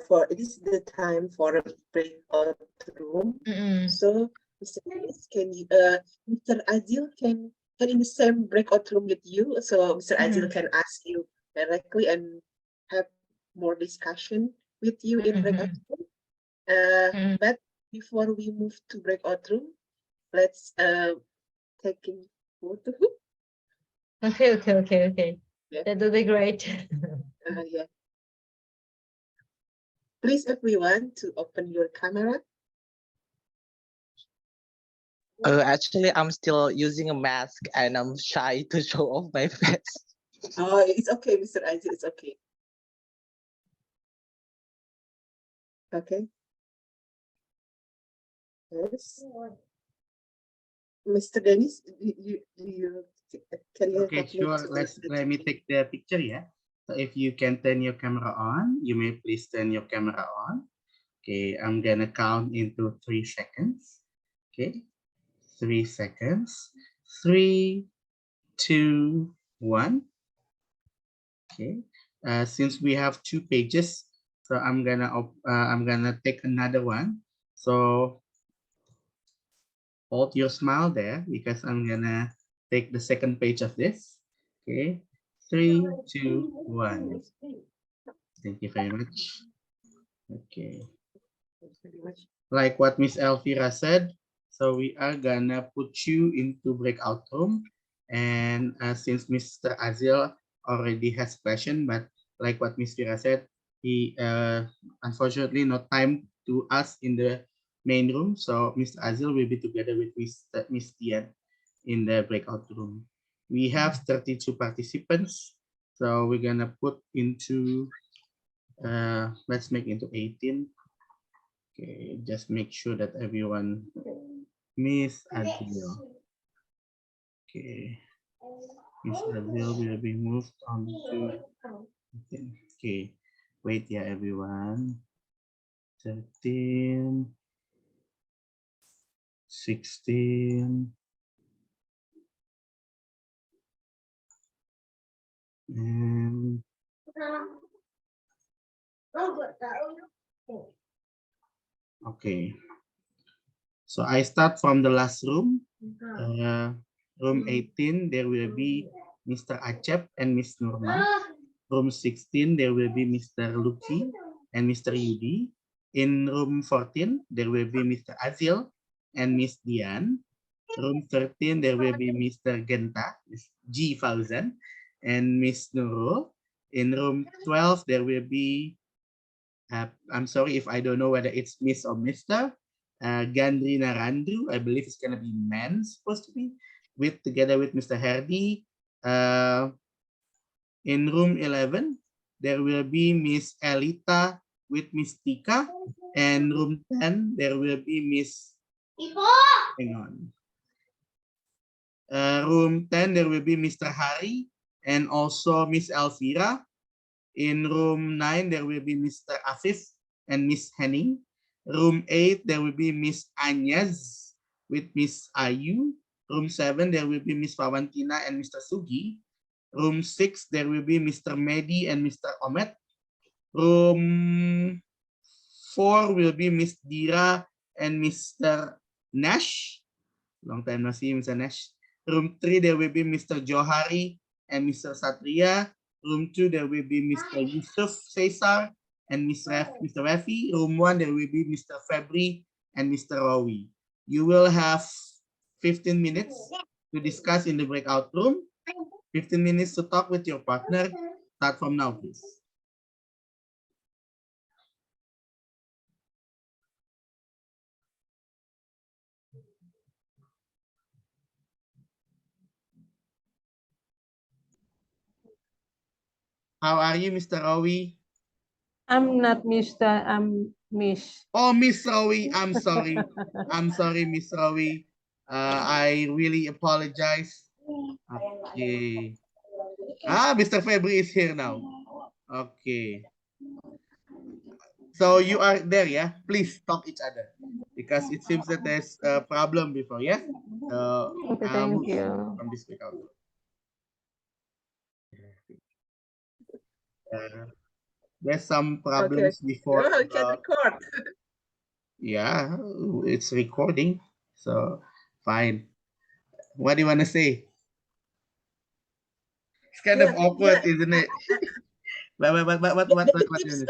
For this is the time for a breakout room. So, Mr. Dennis, can you, Mr. Azil can in the same breakout room with you, so Mr. Azil can ask you directly and have more discussion with you in breakout room. But before we move to breakout room, let's take a photo. Okay. Yeah. That would be great. Yeah. Please, everyone, to open your camera. Actually, I'm still using a mask and I'm shy to show off my face. Oh, it's okay, Mr. Isaac, it's okay. Okay. Yes. Mr. Dennis, can you Okay, help me sure. to Let me take the picture, yeah. So if you can turn your camera on, you may please turn your camera on. Okay, I'm gonna count into 3 seconds. Okay, 3 seconds. 3, 2, 1. Okay. Since we have 2 pages, so I'm gonna take another one. So hold your smile there because I'm gonna take the second page of this. Okay. 3, 2, 1. Thank you very much. Okay. Like what Miss Elvira said, so we are gonna put you into breakout room. And since Mr. Azil already has question, but like what Miss Vira said, he unfortunately not time to us in the main room. So Mr. Azil will be together with Miss Dian in the breakout room. We have 32 participants. So we're gonna put into, let's make into 18. Okay, just make sure that everyone Miss Azil. Okay. Miss Azil will be moved on to. Okay. Wait, yeah, everyone. 13, 16, and okay. So I start from the last room. Room 18, there will be Mr. Acep and Miss Nurma. Room 16, there will be Mr. Luki and Mr. Yudi. In room 14, there will be Mr. Azil and Miss Dian. Room 13, there will be Mr. Genta, G. Fauzan, and Miss Nurul. In room 12, there will be, I'm sorry if I don't know whether it's Miss or Mr. Gandri Narandu. I believe it's going to be man, supposed to be, together with Mr. Herdi. In room 11, there will be Miss Elita with Miss Tika. And room 10, there will be Miss... Hang on. Room 10, there will be Mr. Hari and also Miss Elvira. In room 9, there will be Mr. Afif and Miss Henning. Room 8, there will be Miss Agnes with Miss Ayu. Room 7, there will be Miss Pawantina and Mr. Sugi. Room 6, there will be Mr. Mehdi and Mr. Omet. Room 4 will be Miss Dira and Mr. Nash. Long time no see, Mr. Nash. Room 3, there will be Mr. Johari and Mr. Satria. Room 2, there will be Mr. Yusuf Cesar and Mr. Rafi. Room 1, there will be Mr. Febri and Mr. Rawi. You will have 15 minutes to discuss in the breakout room. 15 minutes to talk with your partner. Start from now, please. How are you, Mr. Rawi? I'm not Mr. I'm Miss. Oh, Miss Rawi, I'm sorry. I'm sorry, Miss Rawi. I really apologize. Okay. Mr. Febri is here now. Okay. So you are there, yeah? Please talk each other because it seems that there's a problem before, yeah? Okay, thank you. From this week out. There's some problems before. Oh, can record. Yeah, it's recording, so fine. What do you want to say? It's kind of awkward, isn't it? What do you want to say?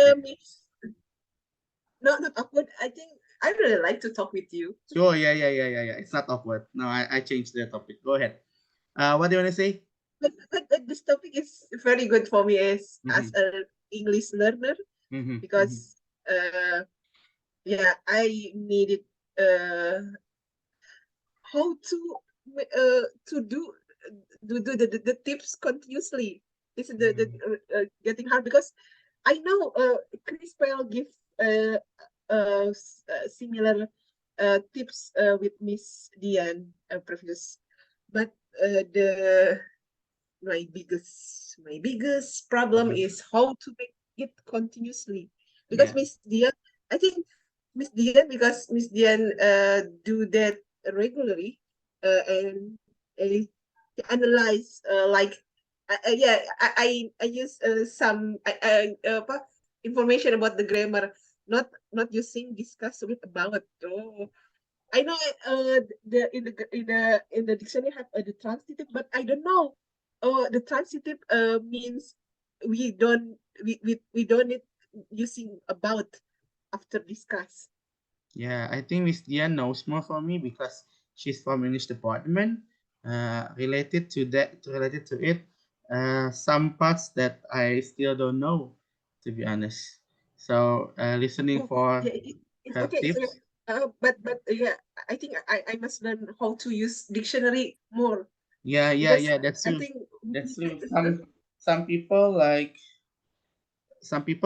No, not awkward. I think I really like to talk with you. Oh, yeah. It's not awkward. No, I changed the topic. Go ahead. What do you want to say? But this topic is very good for me as an English learner because yeah, I needed how to do the tips continuously. This is the getting hard because I know Chris Pell give similar tips with Miss Dian previous, but my biggest problem is how to make it continuously because Miss Dian, I think Miss Dian, because Miss Dian do that regularly and analyze like I use some information about the grammar, not using discuss with about. Oh, I know the in the dictionary have the transitive, but I don't know. Oh, the transitive means we don't need using about after discuss. Yeah, I think Miss Dian knows more from me because she's from English department. Related to it, some parts that I still don't know, to be honest. So listening for it's her okay. tips. But yeah, I think I must learn how to use dictionary more. Yeah, that's true. That's true. Some people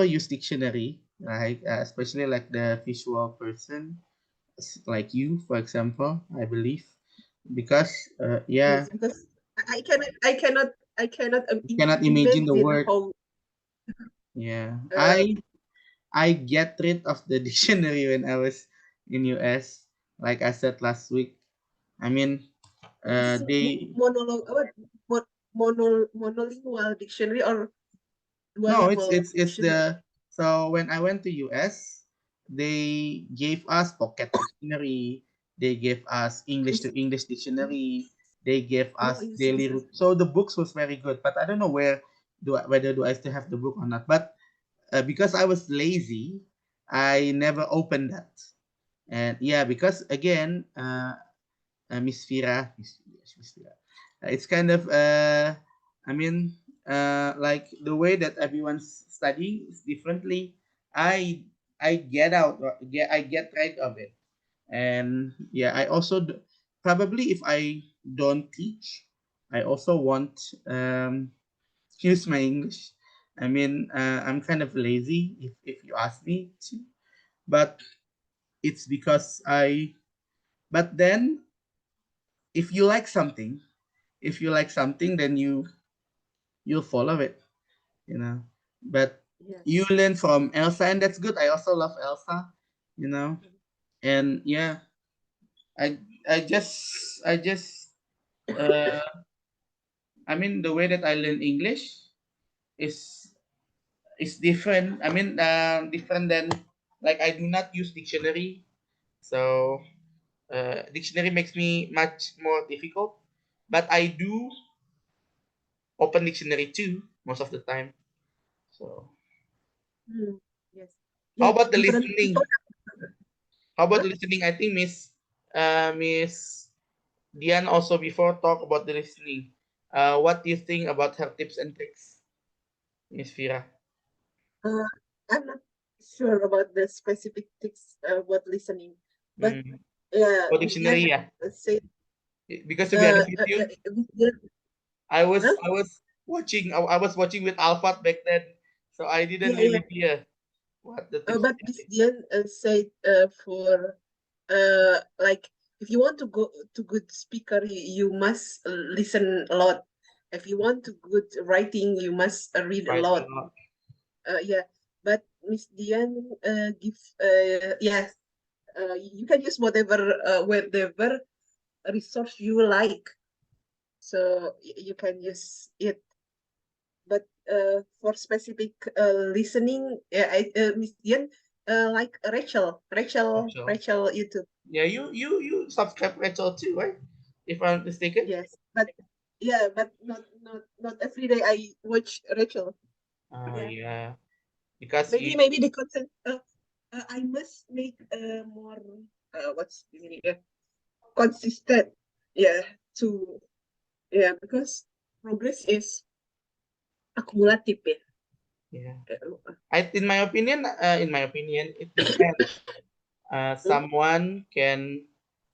use dictionary, right? Especially like the visual person, like you, for example, I believe, because yeah, yes, because I cannot imagine the word. how. Yeah, I get rid of the dictionary when I was in US. Like I said last week, I mean, they monolingual dictionary or no, it's dictionary? the so when I went to US, they gave us pocket dictionary, they gave us English to English dictionary, they gave us daily route. So the books was very good, but I don't know whether do I still have the book or not. But because I was lazy, I never opened that. And yeah, because again, Miss Fira, it's kind of I mean, like the way that everyone's studying is differently. I get I get rid of it, and yeah, I also probably if I don't teach, I also want excuse my English. I mean, I'm kind of lazy if you ask me to, but it's because but then if you like something, then you'll follow it, you know. But you Yes. learn from Elsa, and that's good. I also love Elsa, you know. And yeah, I I just I just uh I mean the way that I learn English is different. I mean different than, like, I do not use dictionary. So dictionary makes me much more difficult. But I do open dictionary too most of the time. So Yes. how Yeah, about the different people. listening? How about Huh? listening? I think Miss Dian also before talk about the listening. What do you think about her tips and tricks, Miss Fira? Uh, I'm not sure about the specific things about listening, but Hmm. yeah, Oh, Miss Dian dictionary, yeah. said, Because to be honest with you, Miss Dian, huh? I was watching with Alpha back then, so I didn't Yeah, yeah. really hear what the tips But and Miss tricks. Dian said for like if you want to go to good speaker, you must listen a lot. If you want to good writing, you must read a Right. lot. Yeah, but Miss Dian give yes, you can use whatever resource you like. So you can use it. But for specific listening, yeah, Miss Dian like Rachel. Rachel YouTube. Yeah, you subscribe Rachel too, right? If I'm not mistaken. Yes, but yeah, but not every day I watch Rachel. Oh Yeah, yeah, because maybe the content. I must make more what's the meaning? Consistent. Yeah, to because progress is akumulatif ya. yeah. Uh, In my opinion, it depends. Someone can,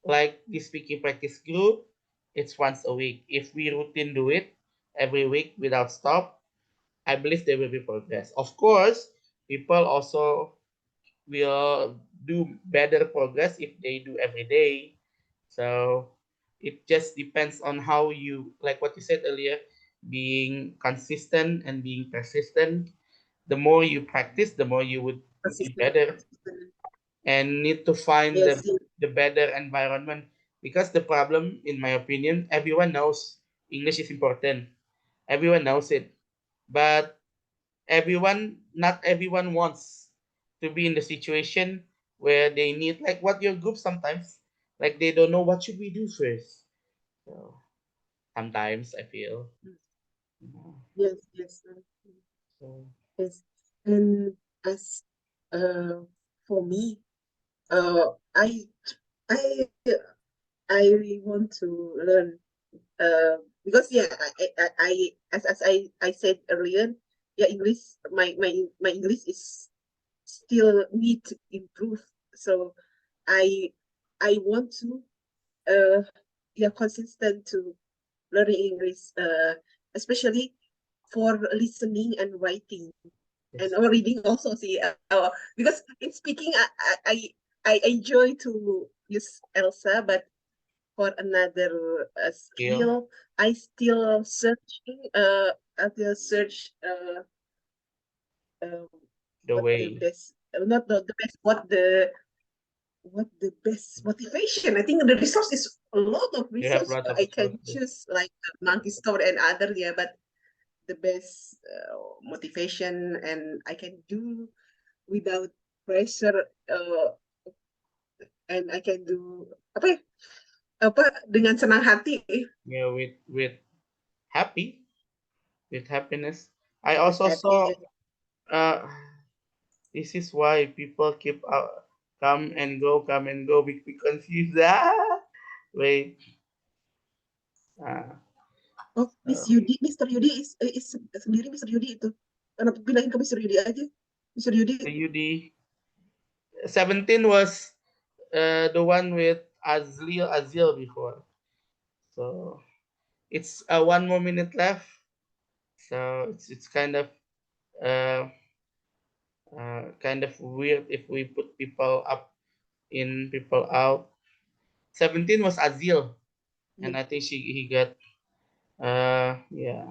like the speaking practice group, it's once a week. If we routine do it every week without stop, I believe there will be progress. Of course, people also will do better progress if they do every day. So it just depends on how you, like what you said earlier, being consistent and being persistent. The more you practice, the more you would be better, consistent. and need to find Yes, the better environment, because the problem, in my opinion, everyone knows English is important. Everyone knows it, but not everyone wants to be in the situation where they need, like what your group sometimes, like they don't know what should we do first. So sometimes I feel, you know, yes, yes, so yes. And as for me, uh, I I I want to learn because yeah I said earlier, yeah, English, my English is still need to improve. So I I want to uh yeah, consistent to learning English, especially for listening and writing and yes, or reading also. See, because in speaking, I enjoy to use Elsa, but for another skill, skill, I still searching. I still search. Uh, the what the way best? Not the best. What the best motivation? I think the resource is a lot of you have resource. a lot of I can resources. choose like Monkey Store and other, yeah, but the best motivation and I can do without pressure, and I can do apa ya, apa dengan senang hati. Yeah, happy with happiness. I With also saw, happy. uh this is why people keep come and go, be confused. Wait. Uh, Oh, Miss so Yudi, Mister Yudi is sendiri Mister Yudi itu. Kenapa bilangin ke Mister Yudi aja? Mister Yudi. the UD 17 was the one with Azil before. So it's 1 more minute left. So it's kind of kind of weird if we put people up in, people out. 17 was Azil, and I think he got yeah.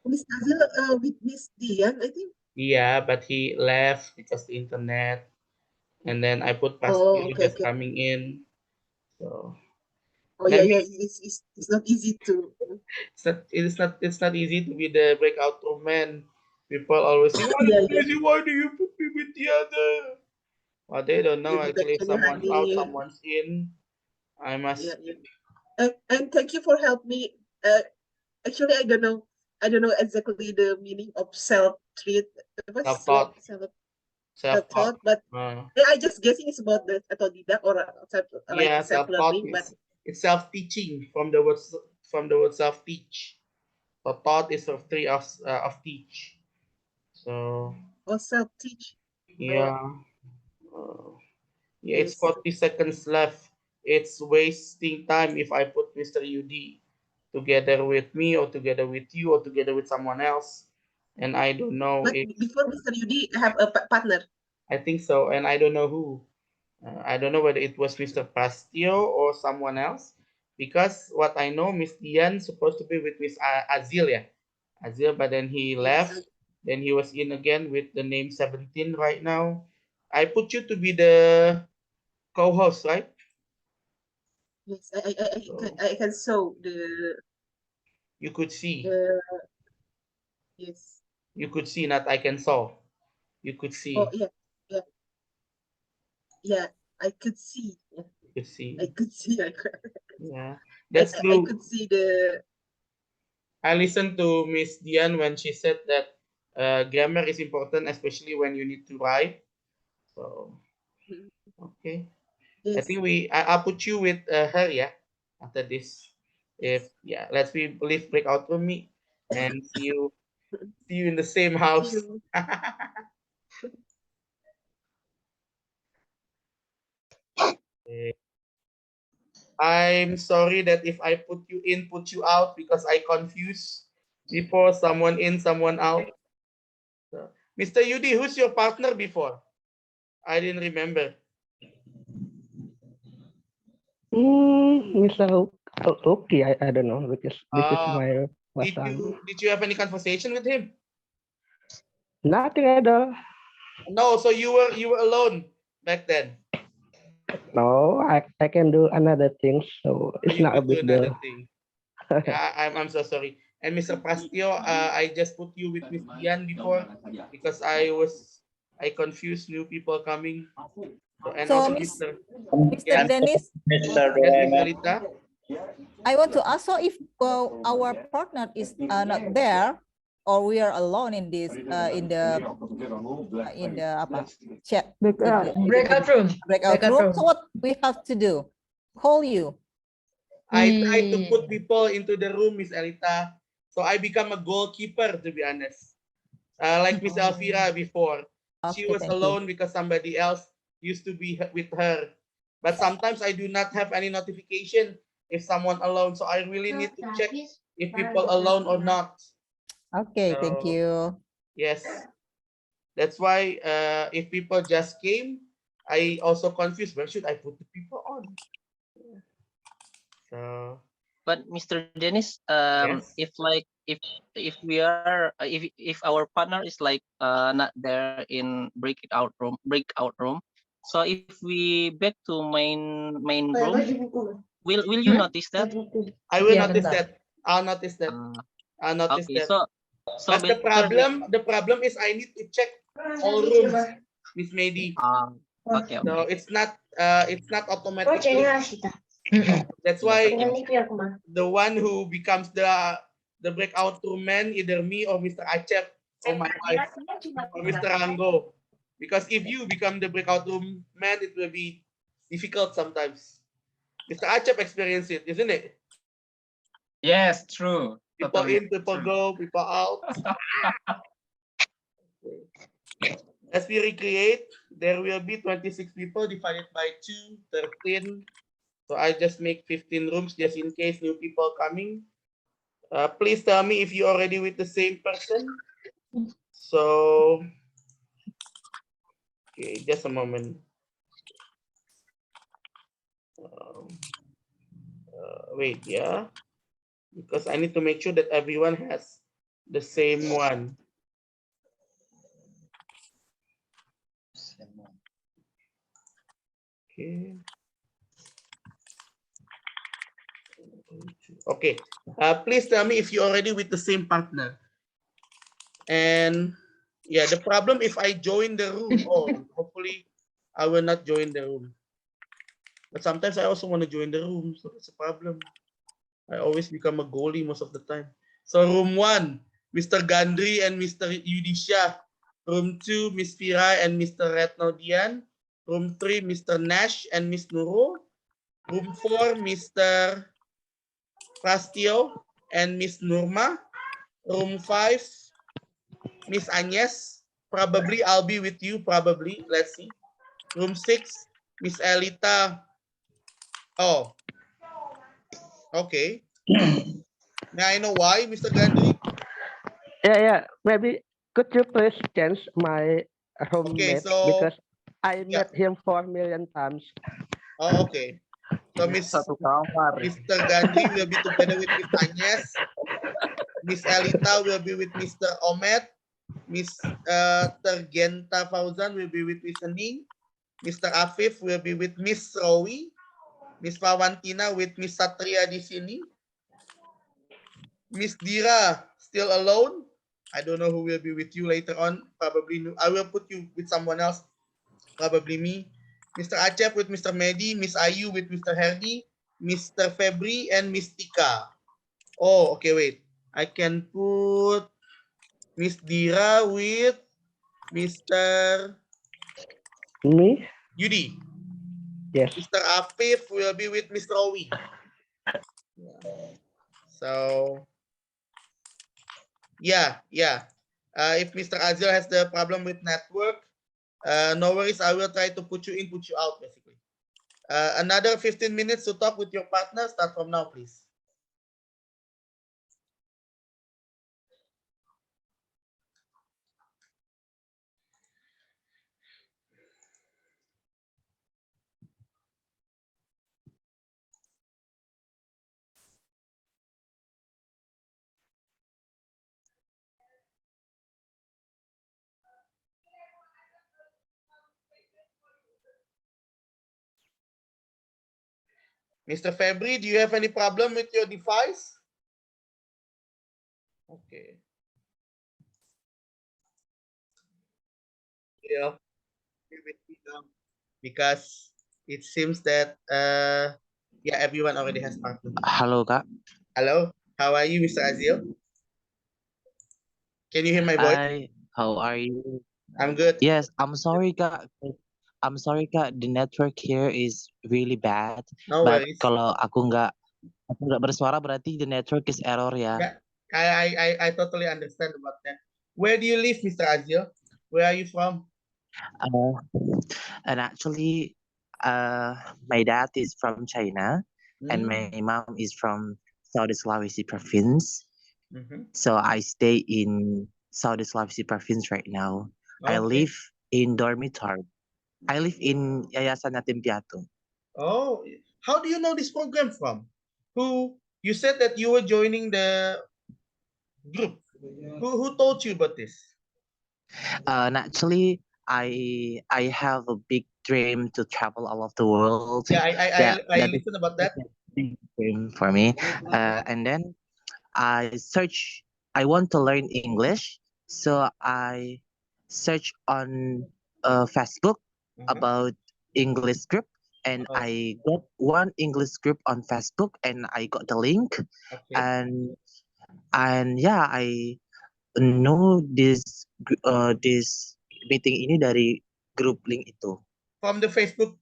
Miss Azil with Miss Dian, I think. Yeah, but he left because the internet, and then I put Oh, Pastio okay, just okay. coming in. So Oh then yeah, it's not easy to. it's not easy to be the breakout room man. People always say, "Oh, Yeah, yeah. Tracy, why do you put me with the other?" Well, they don't know Good actually. If protection, someone's out, honey. someone's in. I Yeah, must yeah. And thank you for help me. Actually, I don't know exactly the meaning of self-treat. What's like self-taught, self-taught, self-taught. but I just guessing it's about the autodidact or like Yeah, self-taught self-learning. But means it's self-teaching from the word self-teach. So taught is of three of teach. So or self-teach. Oh, yeah, uh, yeah, it's yes. 40 seconds left. It's wasting time if I put Mr. UD together with me or together with you or together with someone else. And I don't know But if before Mr. Yudi, I have a partner. I think so, and I don't know who. I don't know whether it was Mr. Pastio or someone else, because what I know, Miss Dian supposed to be with Miss Azil, yeah, Azil, but then he left. Yes, Then he was in again with the name 17 right now. I put you to be the co-host, right? yes. So I can show the you could see, uh yes. you could see, not I can saw. You could Oh see, yeah, yeah, yeah. I could see. Yeah, you could I see. could see. Yeah, that's I true. could see the. I listened to Miss Dian when she said that grammar is important, especially when you need to write. So, okay. I Yes. think I'll put you with her, yeah, after this. If, yeah, let's leave breakout from me and see you in the same See house. you. Okay. I'm sorry that if I put you in, put you out because I confuse before someone in, someone out. So, Mr. Yudi, who's your partner before? I didn't remember. Mr. Okay, I don't know because this is Uh, my did WhatsApp. you have any conversation with him? Nothing at all. No, so you were alone back then. No, I can do another thing, so Or it's you not a could do big another deal. thing. Yeah, I'm so sorry. And Mr. Pastio, I just put you with Miss Dian before because I confused new people coming. So and So, also Mr. yes, Dennis, yes, Miss Elita. I want to ask, so if our partner is not there, or we are alone in this apa chat Breakout room. breakout room, so what we have to do? Call you. I try to put people into the room, Miss Elita. So I become a goalkeeper, to be honest. Like Miss Elvira before. She Okay, was thank you. alone because somebody else used to be with her. But sometimes I do not have any notification if someone alone. So I really need to check if people alone or not. Okay, thank So, you. yes. That's why if people just came, I also confused. Where should I put the people on? So But Mr. Dennis, yes. if like if we are if our partner is like not there in breakout room, so if we back to main room, will you notice that? I will notice that. I'll notice that. I'll notice Okay, that. so But the better that. problem is I need to check all rooms, Miss Mady. Okay. So it's not automatically. That's why the one who becomes the breakout room man, either me or Mr. Acep or my wife or Mr. Rango. Because if you become the breakout room man, it will be difficult sometimes. Mr. Acep experienced it, isn't it? Yes, true. People Totally in, people true. go, people out. As we recreate, there will be 26 people divided by 2, 13. So I just make 15 rooms just in case new people coming. Please tell me if you're already with the same person. So, okay, just a moment. Wait, yeah, because I need to make sure that everyone has the same one. Okay. Okay. Please tell me if you're already with the same partner. And yeah, the problem if I join the room, hopefully I will not join the room. But sometimes I also want to join the room, so that's a problem. I always become a goalie most of the time. So room 1, Mr. Gandri and Mr. Yudisha. Room 2, Miss Fira and Mr. Retno Dian. Room 3, Mr. Nash and Miss Nurul. Room 4, Mr. Prastio and Miss Nurma. Room 5, Miss Agnes. Probably I'll be with you, probably. Let's see. Room 6, Miss Elita. Oh, okay. May I know why, Mr. Gandhi? Yeah. Maybe could you please change my Okay, roommate so because I yeah. met him 4 million times. Oh, okay. So Satu kamar. Mr. Gandhi will be together with Miss Agnes. Miss Elita will be with Mr. Omet. Miss Tergenta Fauzan will be with Miss Ning. Mr. Afif will be with Miss Rowi. Miss Pawantina with Miss Satria di sini. Miss Dira still alone. I don't know who will be with you later on. Probably I will put you with someone else. Probably me. Mr. Acep with Mr. Mehdi. Miss Ayu with Mr. Herdi. Mr. Febri and Miss Tika. Oh, okay, wait. I can put Miss Dira with Mr. Me? Yudi. Yes. Mr. Afif will be with Mr. Owi. Yeah. So, yeah. If Mr. Azil has the problem with network, no worries. I will try to put you in, put you out, basically. Another 15 minutes to talk with your partner. Start from now, please. Mr. Febri, do you have any problem with your device? Okay. Yeah. Because it seems that yeah, everyone already has partner. Halo Kak. Hello, how are you, Mr. Azil? Can you hear my voice? Hi, how are you? I'm good. Yes, I'm sorry Kak. I'm sorry Kak, the network here is really bad. No But worries. kalau aku nggak bersuara berarti the network is error ya. Yeah, I totally understand about that. Where do you live, Mr. Azil? Where are you from? And actually, my dad is from China, and my mom is from South Sulawesi province. So I stay in South Sulawesi province right now. I Okay. live in dormitory. I live in Yayasan Yatim Piatu. Oh, how do you know this program from? Who you said that you were joining the group? Who told you about this? And actually, I have a big dream to travel all of the world. Yeah, I That is listen about that. a big dream for me. And then I want to learn English, so I search on Facebook about English group, and I got one English group on Facebook, and I got the link, Okay. and yeah, I know this meeting ini dari grup link itu. From the Facebook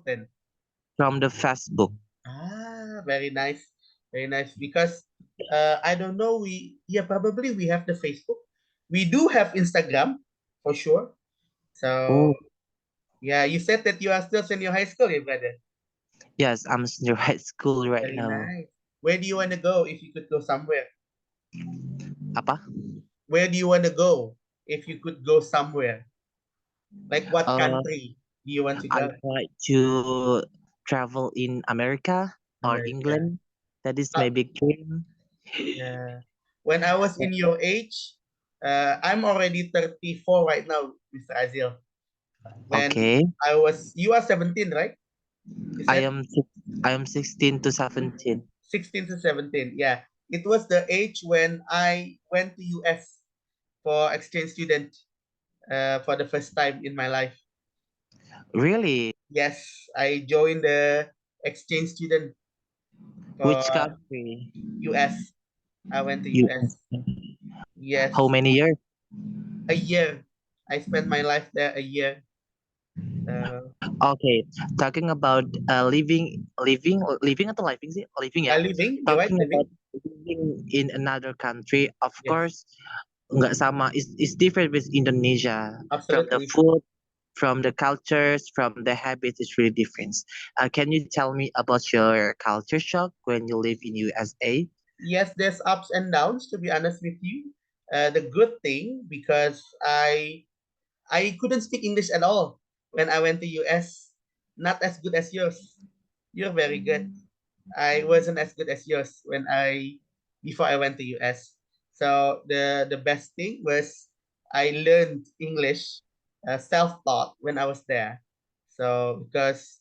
then. From the Facebook. Ah, very nice. Very nice. Because I don't know, probably we have the Facebook. We do have Instagram for sure. So yeah, you said that you are still senior high school, brother. Yes, I'm senior high school right Very now. nice. Where do you want to go if you could go somewhere? Apa? Where do you want to go if you could go somewhere? Like what Uh, country do you want to I go? like to travel in America or America. England. That is my Oh, big dream. yeah. When I was in your age, I'm already 34 right now, Mr. Azil. When Okay, you are 17, right? You I said am I am 16 to 17. 16 to 17. Yeah. It was the age when I went to US for exchange student for the first time in my life. Really? Yes, I joined the exchange student for Which country? US. I went to US. US. Yes, How many years? a year. I spent my life there a year. Okay, talking about living atau living sih? Living ya. Living, you're right, Talking about living. living in another country, of Yes, course, nggak sama. It's different with Indonesia. From the absolutely. food, from the cultures, from the habits, it's really different. Can you tell me about your culture shock when you live in USA? Yes, there's ups and downs, to be honest with you. The good thing, because I couldn't speak English at all when I went to US. Not as good as yours. You're very good. I wasn't as good as yours before I went to US. So the best thing was I learned English self-taught when I was there. So because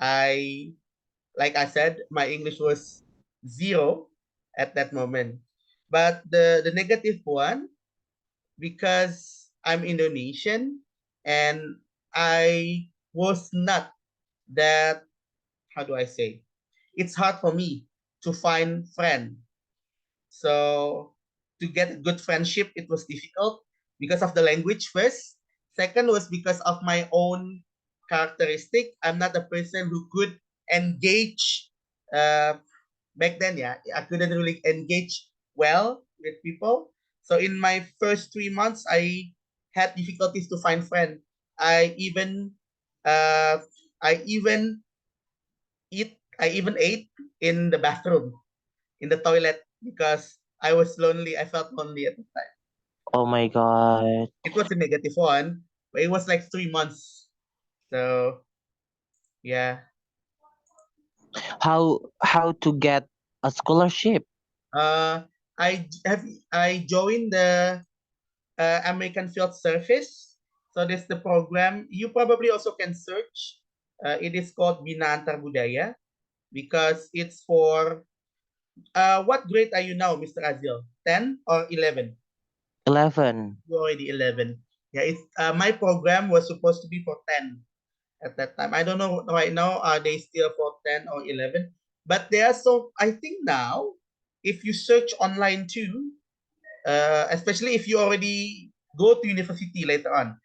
I like I said, my English was zero at that moment. But the negative one, because I'm Indonesian and I was not that, how do I say? It's hard for me to find friend. So to get a good friendship, it was difficult because of the language first. Second was because of my own characteristic. I'm not a person who could engage back then. Yeah, I couldn't really engage well with people. So in my first 3 months, I had difficulties to find friends. I even uh, I even I even ate in the bathroom, in the toilet, because I was lonely. I felt lonely at the time. Oh my God. It was a negative one, but it was like 3 months. So yeah. How to get a scholarship? Uh, I joined the American Field Service. So this is the program. You probably also can search. It is called Bina Antar Budaya because it's for what grade are you now, Mr. Azil? 10 or 11? 11. You're already 11. Yeah, it's my program was supposed to be for 10 at that time. I don't know right now, are they still for 10 or 11? But they are, so I think now, if you search online too, especially if you already go to university later on,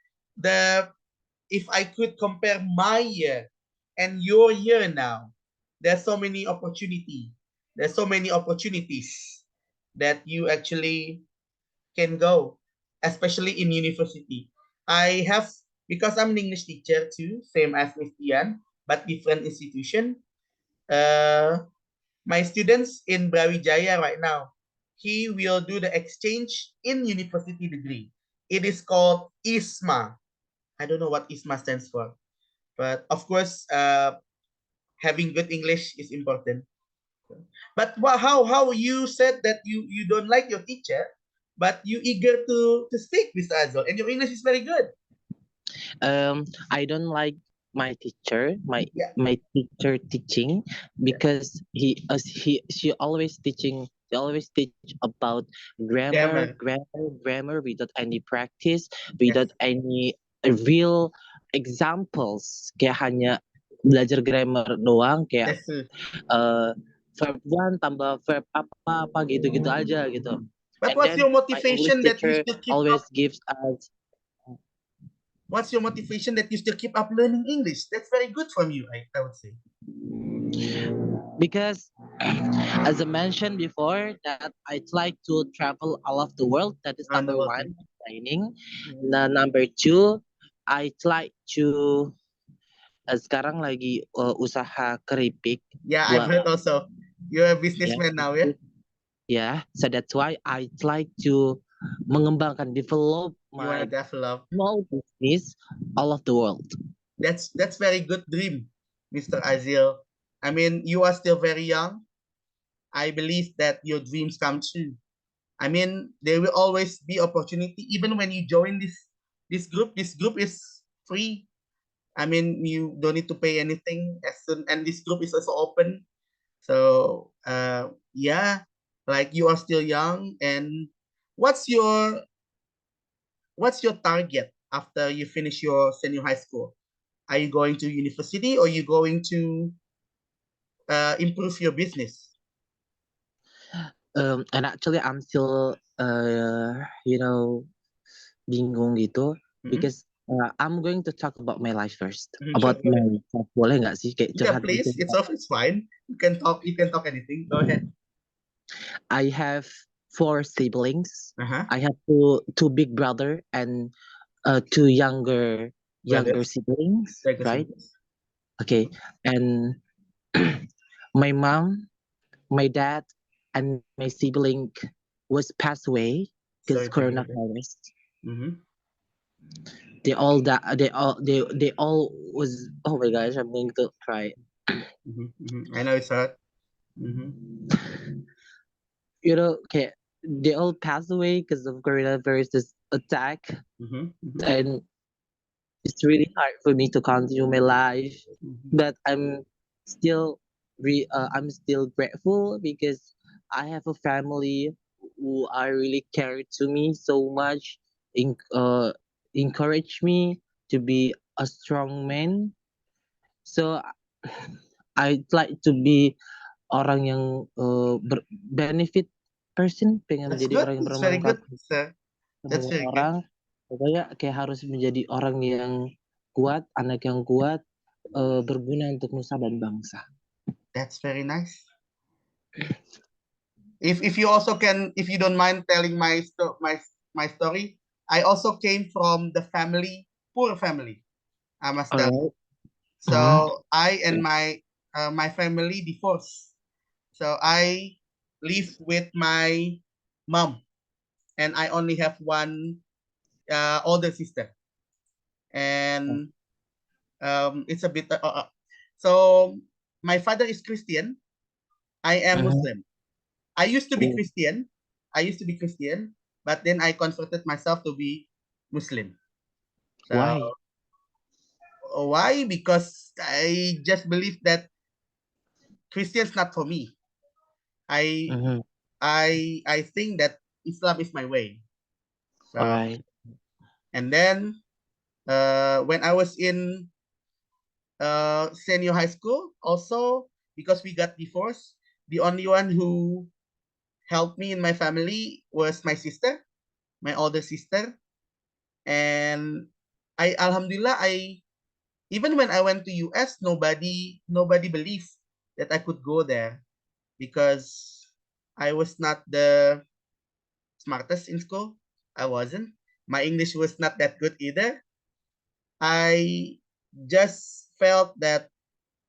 if I could compare my year and your year now, there's so many opportunity. There's so many opportunities that you actually can go, especially in university. I have, because I'm an English teacher too, same as Miss Dian, but different institution. Uh, my students in Brawijaya right now, he will do the exchange in university degree. It is called ISMA. I don't know what ISMA stands for, but of course, having good English is important. But how you said that you don't like your teacher, but you eager to speak, Mr. Azol, and your English is very good. I don't like my teacher, Yeah. my teacher teaching because she always teaching. She always teach about grammar, Grammar. grammar without any practice, Yes. without any real examples. Kayak hanya belajar grammar doang, kayak That's true. verb one tambah verb apa gitu-gitu aja gitu. But And what's then your my English motivation that you teacher still keep always up? gives us. What's your motivation that you still keep up learning English? That's very good from you, I would say. Because as I mentioned before that I'd like to travel all of the world. That is Around the number world, yeah. one, training. Number two, I'd like to sekarang lagi usaha keripik Yeah, I've buat heard also. You're a ya, businessman now, yeah? yeah. So that's why I'd like to mengembangkan, develop You want to my develop. small business all of the world. That's very good dream, Mr. Azil. I mean, you are still very young. I believe that your dreams come true. I mean, there will always be opportunity, even when you join this group. This group is free. I mean, you don't need to pay anything as soon, and this group is also open. So yeah, like you are still young. And what's your target after you finish your senior high school? Are you going to university, or are you going to improve your business? And actually, I'm still, bingung gitu because I'm going to talk about my life first. Sure, About go ahead. myself. Boleh nggak sih kayak Yeah, curhat please. gitu? It's fine. You can talk. You can talk anything. Go ahead. I have 4 siblings. Uh-huh. I have two big brother and 2 younger Brothers. siblings, Younger right? siblings. Okay, and my mom, my dad, and my sibling was passed away because Sorry to hear that. coronavirus. Mm-hmm. They all they all was, oh my gosh, I'm going to cry. I know it's hard. Okay, they all passed away because of coronavirus attack, and it's really hard for me to continue my life. But I'm still I'm still grateful because I have a family who are really care to me so much, encourage me to be a strong man. So I'd like to be orang yang benefit person, pengen That's menjadi good. orang yang It's very bermanfaat good, sir. That's semua very good. orang. Pokoknya kayak harus menjadi orang yang kuat, anak yang kuat, berguna untuk nusa dan bangsa. That's very nice. If you also can, if you don't mind telling my story, I also came from the poor family. I must tell you. So I and my family divorced. So I live with my mom, and I only have one older sister, and it's a bit. So my father is Christian. I am Muslim. I used to be Christian. But then I converted myself to be Muslim. So, Why? Why? Because I just believe that Christian's not for me. I think that Islam is my way. So, Alright. and then when I was in senior high school, also because we got divorced, the only one who helped me in my family was my sister, my older sister. And alhamdulillah, even when I went to US, nobody believed that I could go there because I was not the smartest in school. I wasn't. My English was not that good either. I just felt that,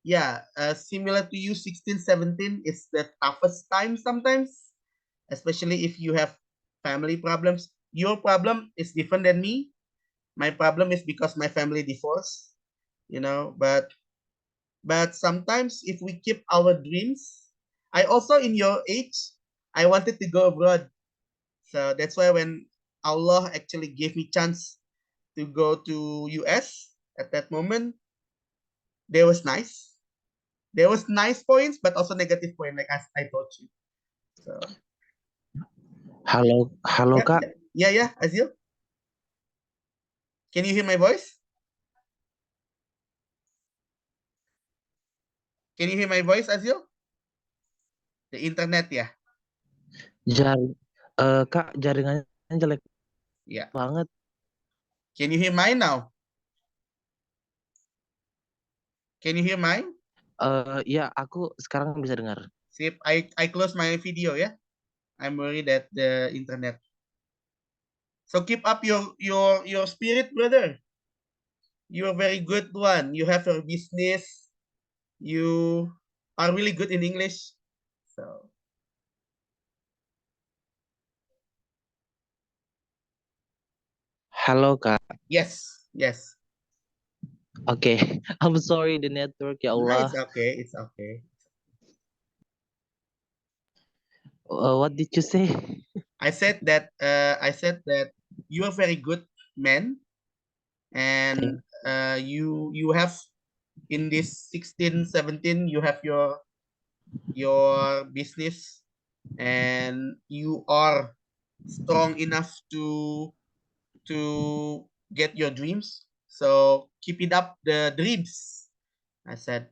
yeah, similar to you, 16, 17 is the toughest time sometimes, especially if you have family problems. Your problem is different than me. My problem is because my family divorced, but sometimes if we keep our dreams, I also in your age, I wanted to go abroad. So that's why when Allah actually gave me chance to go to US at that moment, there was nice points, but also negative point, like as I told you. So Halo Kak. Yeah, Azil. Can you hear my voice? Can you hear my voice, Azil? The internet, ya. Kak, jaringannya jelek banget. Can you hear mine now? Can you hear mine? Ya, aku sekarang bisa dengar. Sip, I close my video, ya. I'm worried that the internet. So keep up your spirit, brother. You're a very good one. You have your business. You are really good in English. So Halo Kak. Yes, yes. Oke, I'm sorry the network ya No, Allah. it's okay. It's okay. What did you say? I said that you are very good man, and you have in this 16, 17 you have your business, and you are strong enough to get your dreams. So keep it up the dreams. I said,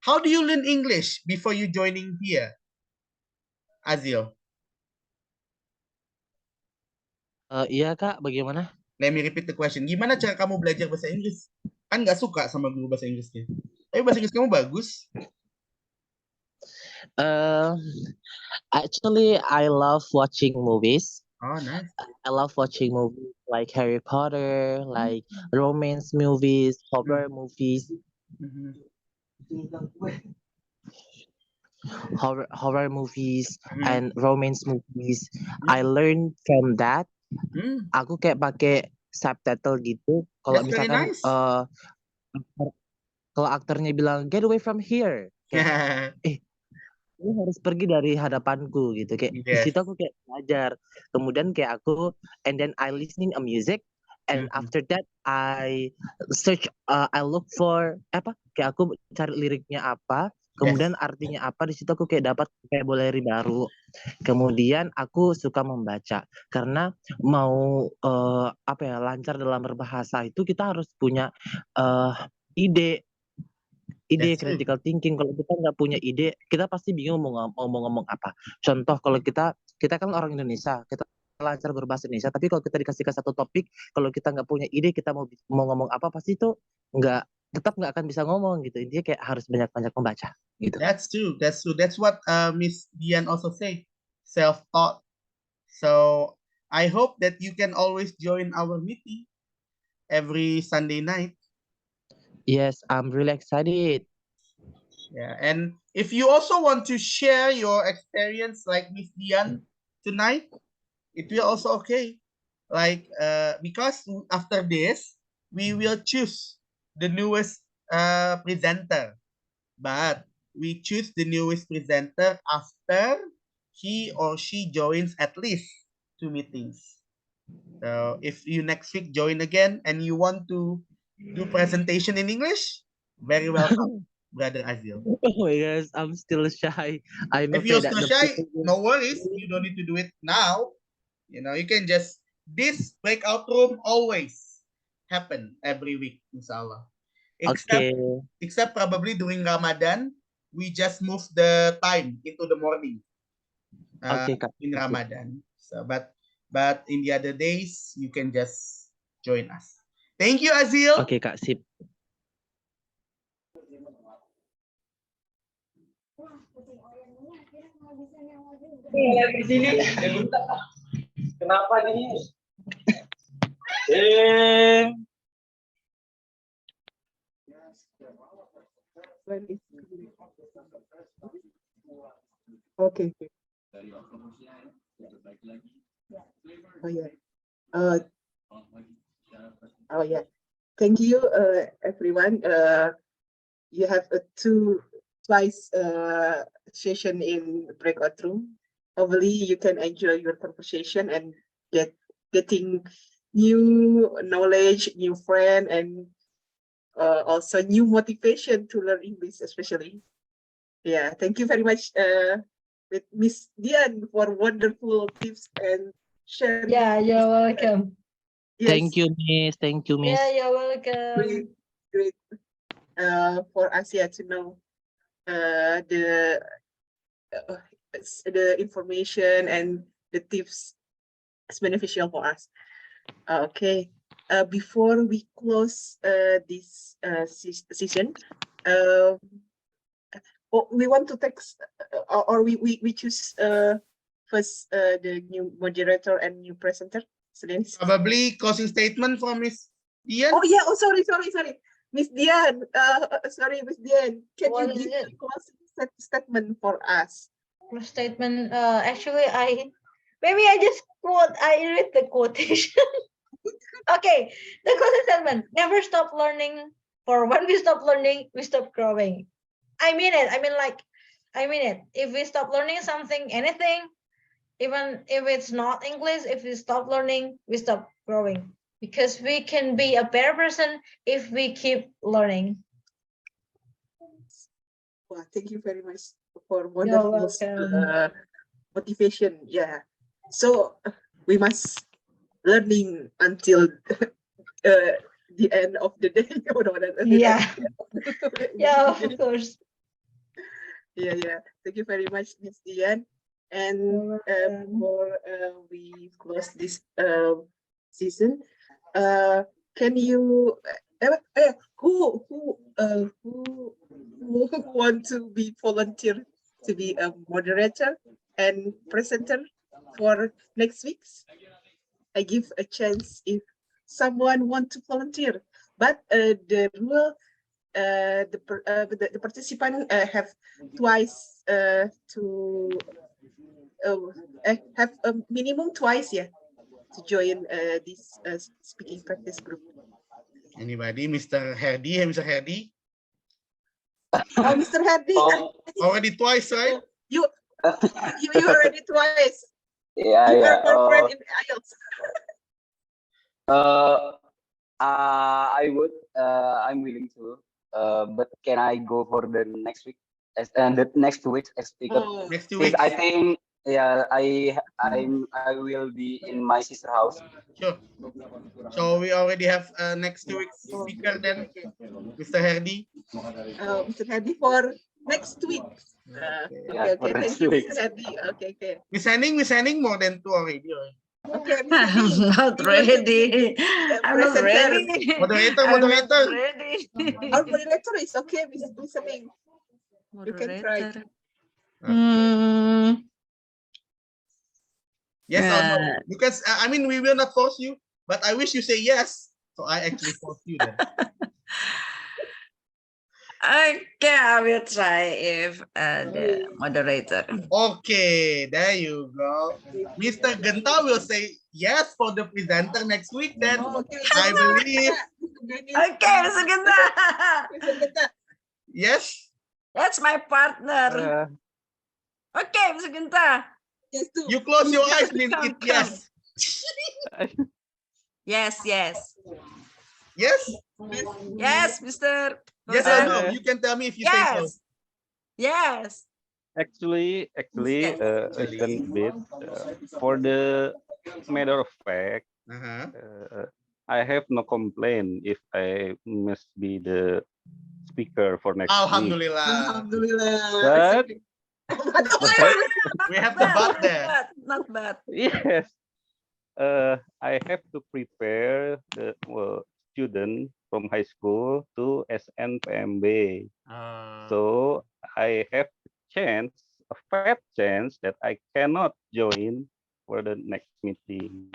how do you learn English before you joining here, Azil? Iya Kak, bagaimana? Let me repeat the question. Gimana cara kamu belajar bahasa Inggris? Kan nggak suka sama guru bahasa Inggrisnya. Tapi bahasa Inggris kamu bagus. Actually, I love watching movies. Oh, nice. I love watching movies like Harry Potter, like romance movies, horror movies, horror movies, and romance movies. I learned from that. Aku kayak pakai subtitle gitu. Kalau That's very misalkan nice. kalau aktornya bilang get away from here, kayak lu harus pergi dari hadapanku gitu. Kayak di situ aku kayak belajar. Kemudian kayak aku and then I listening a music and after that I search I look for kayak aku cari liriknya apa, kemudian artinya apa, di situ aku kayak dapat vocabulary baru. Kemudian aku suka membaca karena mau lancar dalam berbahasa itu kita harus punya ide critical thinking. Kalau kita nggak punya ide, kita pasti bingung mau ngomong apa. Contoh kalau kita kan orang Indonesia, kita lancar berbahasa Indonesia, tapi kalau kita dikasihkan satu topik, kalau kita nggak punya ide, kita mau ngomong apa, pasti itu tetap nggak akan bisa ngomong gitu. Intinya kayak harus banyak-banyak membaca gitu. That's true. That's what Miss Dian also say. Self-taught. So I hope that you can always join our meeting every Sunday night. Yes, I'm really excited. Yeah, and if you also want to share your experience like Miss Dian tonight, it will also okay. Like because after this, we will choose the newest presenter, but we choose the newest presenter after he or she joins at least 2 meetings. So if you next week join again and you want to do presentation in English, very welcome, Brother Azil. Oh my gosh, I'm still shy. I know If you're that still shy, no worries. You don't need to do it now. You know, you can just, this breakout room always happen every week, inshallah. Except probably during Ramadan, we just move the time into the morning in Ramadan. So, but in the other days, you can just join us. Thank you, Azil. Oke, Kak, sip. Di sini. Kenapa nih? Okay. Oh yeah. Oh yeah. Thank you, everyone. You have twice session in breakout room. Hopefully, you can enjoy your conversation and getting new knowledge, new friend, and also new motivation to learn English, especially. Yeah, thank you very much, with Miss Dian for wonderful tips and sharing. Yeah, you're welcome. Yes. Thank you, Miss. Thank you, Miss. Yeah, you're welcome. Great. For us, yeah, to know the information and the tips is beneficial for us. Okay. Before we close this session, we want to text or we choose first the new moderator and new presenter. Probably closing statement from Miss Dian. Oh yeah. Oh, sorry. Miss Dian. Sorry, Miss Dian. Can you give a closing statement for us? Statement. Actually, I just read the quotation. Okay, the closing statement. Never stop learning. For when we stop learning, we stop growing. I mean it. I mean it. If we stop learning something, anything, even if it's not English, if we stop learning, we stop growing. Because we can be a better person if we keep learning. Well, thank you very much for You're wonderful welcome. motivation. Yeah. So we must learning until the end of the day. Yeah. Yeah, of course. Yeah, yeah. Thank you very much, Miss Dian. And before we close this season, can you who want to be volunteer to be a moderator and presenter for next week's? I give a chance if someone want to volunteer, but the rule the participant have twice to have a minimum twice, yeah, to join this speaking practice group. Anybody? Mr. Herdy? Hey, Mr. Herdy? Oh, Mr. Herdy, already twice, right? You already twice. Yeah, You yeah. are my friend in IELTS. I would. I'm willing to. But can I go for the next week as the next 2 weeks as speaker? Oh, next 2 Since weeks. I think, yeah, I will be in my sister house. Sure. So we already have next 2 weeks speaker then, Mr. Herdy. Mr. Herdy for next week. Yeah, for Okay. Thank next you, week. Mr. Herdy. Okay. Miss Henning more than 2 already. Okay, Miss I'm Herdy. not you want to be ready. I'm not presenter? ready. Moderator. I'm not ready. Our moderator is okay, Miss Henning. You can try. Yes or no? Because I mean, we will not force you, but I wish you say yes. So I actually force you then. Okay, I will try if the moderator. Okay, there you go. Mr. Genta will say yes for the presenter next week. Then I believe. Okay, Mr. Genta. Mr. Genta. Yes. That's my partner. Okay, Mr. Genta. Yes, too. You close your eyes, means it yes. Yes. Yes. Yes, Mr. Yes or no? You can tell me if you say so. Yes. Actually, a little bit. For the matter of fact, I have no complaint if I must be the speaker for next week. Alhamdulillah. But we have the but there. Not bad. Yes, I have to prepare the student from high school to SNPMB. So I have a fat chance that I cannot join for the next meeting.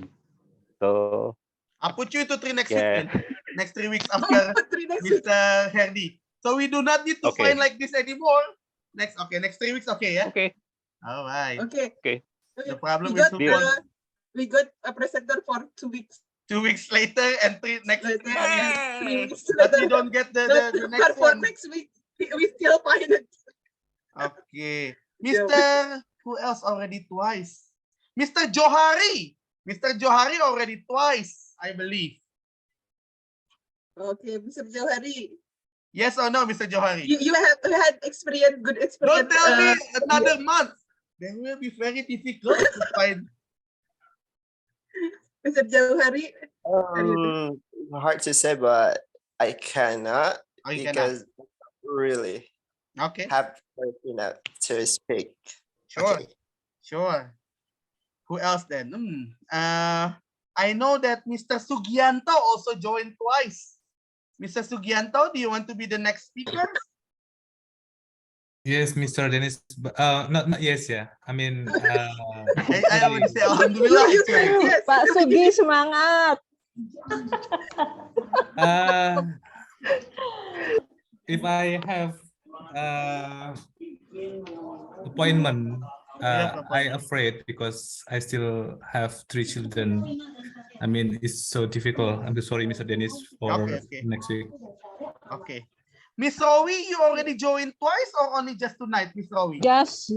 So I'll put you into 3 next week then. Next 3 weeks after Mr. Herdy. So we do not need to find like this anymore. Next 3 weeks, okay, yeah? Okay. All right. Okay. The problem is we got a presenter for 2 weeks. 2 weeks later and 3 next week. Hey. But we don't get the next for one. next week, we still find it. Okay. Mr. Who else already twice? Mr. Johari. Mr. Johari already twice, I believe. Okay, Mr. Johari. Yes or no, Mr. Johari? You had good experience. Don't tell me another month. Then will be very difficult to find. Mr. Johari. Hard to say, but I cannot because really have enough to speak. Sure. Who else then? I know that Mr. Sugianto also joined twice. Mr. Sugianto, do you want to be the next speaker? Yes, Mr. Dennis. Not yes, yeah. I mean, I already say Alhamdulillah. Pak Sugi semangat. If I have appointment I afraid because I still have 3 children. I mean, it's so difficult. I'm so sorry, Mr. Dennis, for Okay. next week. Okay. Miss Zoe, you already joined twice or only just tonight, Miss Zoe? Just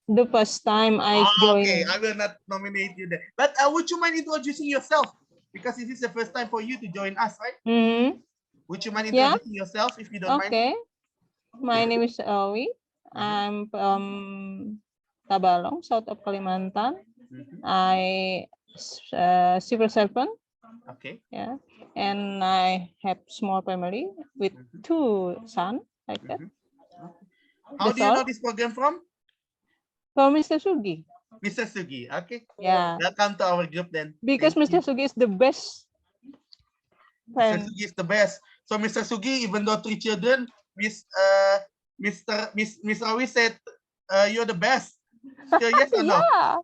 the first time I joined. Okay, I will not nominate you there. But would you mind introducing yourself? Because this is the first time for you to join us, right? Mm-hmm. Would you mind Yeah. introducing yourself if you don't mind? Okay. My name is Elvi. I'm from Tabalong, south of Kalimantan. I civil servant. Okay. Yeah, and I have small family with 2 sons like that. How do you know this program from? From Mr. Sugi. Mr. Sugi. Okay. Yeah. Welcome to our group then. Because Mr. Sugi is the best Mr. friend. Sugi is the best. So Mr. Sugi, even though 3 children, Miss Rawi said you're the best. So yes or no? Yeah.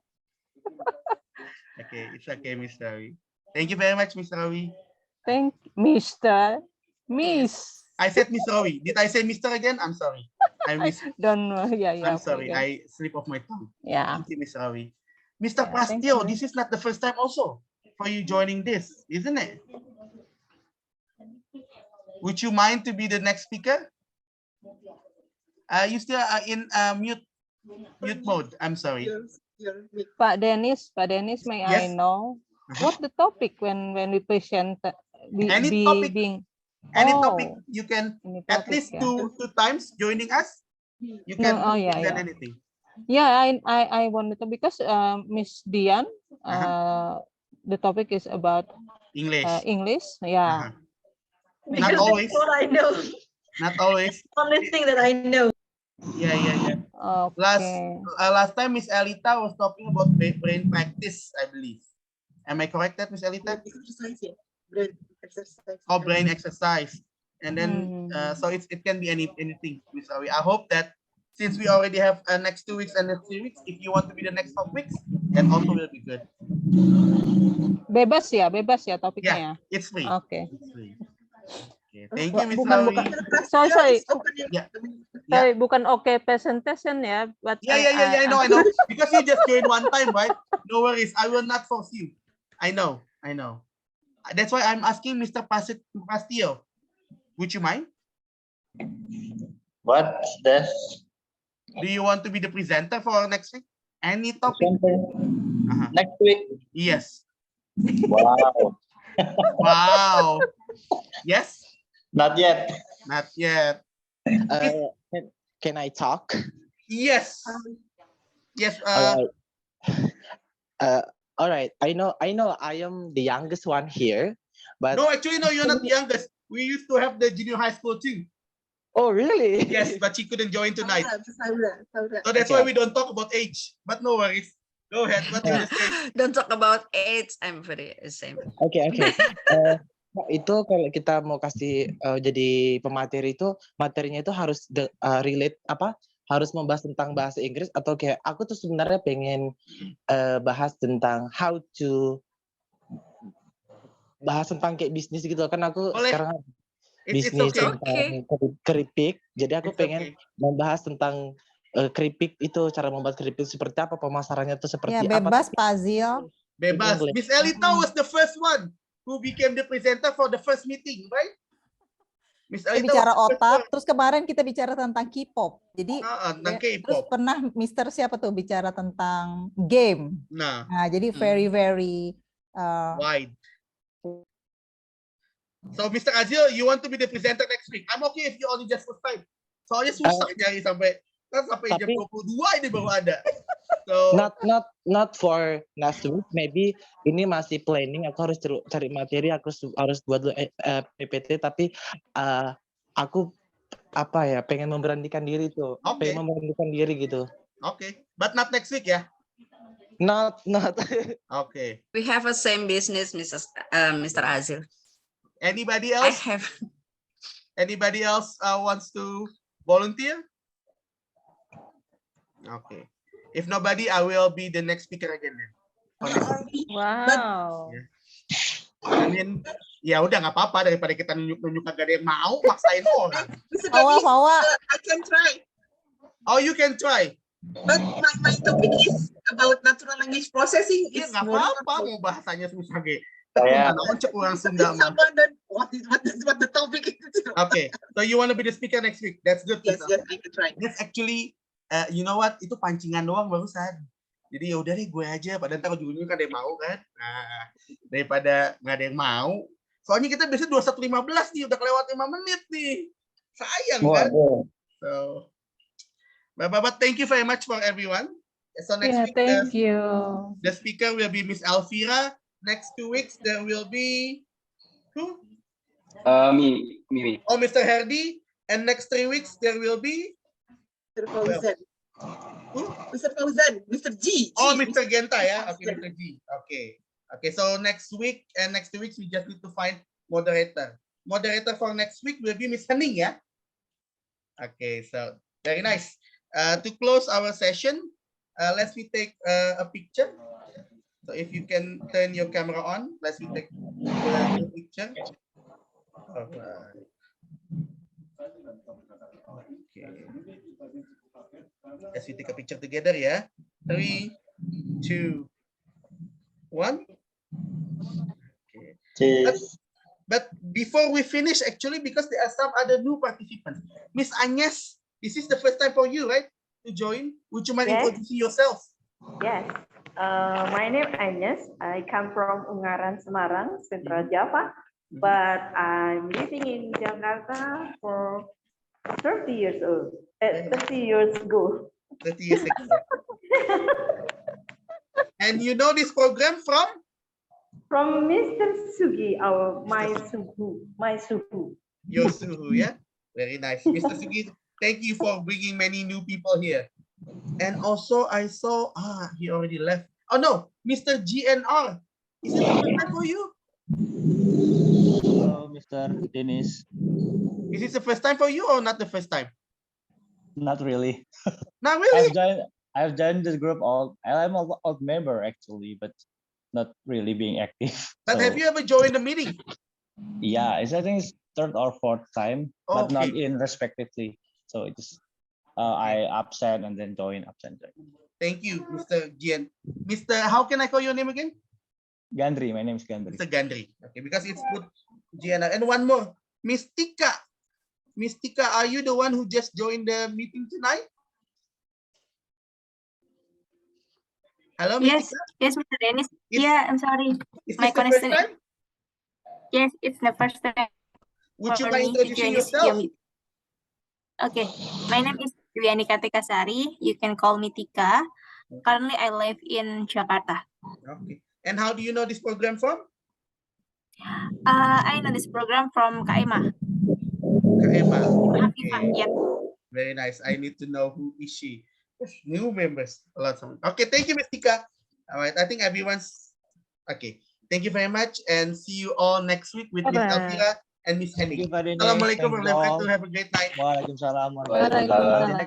Okay, it's okay, Miss Rawi. Thank you very much, Miss Rawi. Thank Mr. Miss. I said Miss Rawi. Did I say Mr. again? I'm sorry. I missed. Don't know. Yeah. I'm sorry. Okay. I slip off my tongue. Yeah. Thank you, Miss Rawi. Mr. Yeah, thank Pastio, you. this is not the first time also for you joining this, isn't it? Would you mind to be the next speaker? You still are in mute mode. I'm sorry. Pak Dennis, may I Yes. know what the topic when we present Any topic. Any topic Oh, you can any at topic, least yeah. two times joining us. You No, can yeah, present yeah. anything. Yeah, I wanted to because Miss Dian, the topic is about English. English. Yeah. Not always. What I know. Not always. Only thing that I know. Yeah. Okay. Last time Miss Elita was talking about brain practice, I believe. Am I correct, that Miss Elita? Exercise, yeah. Brain exercise. Or brain exercise, and then so it can be anything, Miss Awi. I hope that since we already have next 2 weeks and next 3 weeks, if you want to be the next 4 weeks, that also will be good. Bebas ya topiknya ya. It's free. Okay. It's free. Okay, thank you, Miss Bukan. Awi. Sorry. Yeah. Sorry, bukan okay presentation ya, but Yeah. I know. Because you just joined one time, right? No worries. I will not force you. I know. That's why I'm asking Mr. Pastio. Would you mind? What's this? Do you want to be the presenter for next week? Any topic? Next week? Yes. Wow. Wow. Yes? Not yet. Not yet. Can I talk? Yes. Yes. All right. I know I am the youngest one here, but No, actually, no, you're not the youngest. We used to have the junior high school too. Oh, really? Yes, but she couldn't join tonight. So that's Okay. why we don't talk about age. But no worries. Go ahead. What do you want to say? Don't talk about age. I'm very same. Oke. Itu kalau kita mau kasih jadi pemateri itu materinya itu harus relate harus membahas tentang bahasa Inggris atau kayak aku tuh sebenarnya pengen bahas tentang how to bahas tentang kayak bisnis gitu kan aku sekarang bisnis tentang keripik, jadi aku pengen membahas tentang keripik itu, cara membuat keripik seperti apa, pemasarannya itu seperti apa. Bebas, Pak Zil. Bebas. Miss Elita was the first one who became the presenter for the first meeting, right? Miss Kita Elita bicara otak, terus kemarin kita bicara tentang K-pop. Jadi terus pernah Mister siapa tuh bicara tentang game. Nah jadi very wide. So Mr. Azil, you want to be the presenter next week? I'm okay if you only just first time. Soalnya susah nyari sampai jam 22 ini baru ada. So not for next week, maybe ini masih planning, aku harus cari materi, aku harus buat PPT, tapi aku pengen memberanikan diri tuh, pengen memberanikan diri gitu. Okay, but not next week ya? Not. Okay. We have a same business, Mr. Azil. Anybody else? I have. Anybody else wants to volunteer? Okay. If nobody, I will be the next speaker again then. Wow. I mean, ya udah nggak apa-apa daripada kita nunjuk kagak ada yang mau maksain orang. Hawa. I can try. Oh, you can try. But my topic is about natural language processing. Ya It's nggak more apa-apa mau bahasanya susah ge. Tapi Saya mana cek orang Sunda mah. sama dan what the topic is. Okay, so you want to be the speaker next week? That's good. Yes, I can try. That's actually, you know what? Itu pancingan doang barusan. Jadi ya udah deh gue aja. Padahal ntar ujung-ujungnya kan ada yang mau kan. Nah, daripada nggak ada yang mau. Soalnya kita biasanya 21.15 nih, udah kelewat 5 menit nih. Sayang kan? So, but thank you very much for everyone. So next week, Thank you. the speaker will be Miss Elvira. Next 2 weeks, there will be who? Me. Oh, Mr. Herdy. And next 3 weeks, there will be Mr. Fauzan. Mr. Fauzan, Mr. G. Oh, Mr. Genta, ya. Okay, Mr. G. Okay, so next week and next 2 weeks, we just need to find moderator. Moderator for next week will be Miss Henning, ya. Okay, so very nice. To close our session, let's me take a picture. So if you can turn your camera on, let's me take the picture. Alright. Okay. Let's take a picture together, yeah. 3, 2, 1. Okay. But before we finish, actually, because there are some other new participants. Miss Agnes, this is the first time for you, right? To join. Would you mind introducing yourself? Yes. My name is Agnes. I come from Ungaran, Semarang, Central Java, but I'm living in Jakarta for 30 years old. 30 years ago. 30 years ago. And you know this program from? From Mr. Sugi, my Suhu. Your Suhu, yeah? Very nice. Mr. Sugi, thank you for bringing many new people here. And also I saw, he already left. Oh no, Mr. GNR. Is it the first time for you? Hello, Mr. Dennis. Is this the first time for you or not the first time? Not really. Not really? I've joined this group. I'm an old member actually, but not really being active. But have you ever joined the meeting? Yeah, I think it's 3rd or 4th time, but not in respectively. So it's I absent and then join, absent. Thank you, Mr. Gian. Mr. How can I call your name again? Gandri. My name is Gandri. Mr. Gandri. Okay, because it's good. Gianna. And one more, Miss Tika. Miss Tika, are you the one who just joined the meeting tonight? Hello, Miss Tika? Yes, Mr. Dennis. I'm sorry. My connection. Yes, it's the first time. Would you mind introducing yourself? Okay, my name is Riani Katekasari. You can call me Tika. Currently, I live in Jakarta. Okay. And how do you know this program from? I know this program from KMA. KMA. Okay. Yeah. Very nice. I need to know who is she. New members. A lot of. Okay, thank you, Miss Tika. All right, I think everyone's okay. Thank you very much, and see you all next week with Miss Elvira and Miss Henning. Assalamualaikum warahmatullahi wabarakatuh. Have a great night. Waalaikumsalam. Waalaikumsalam.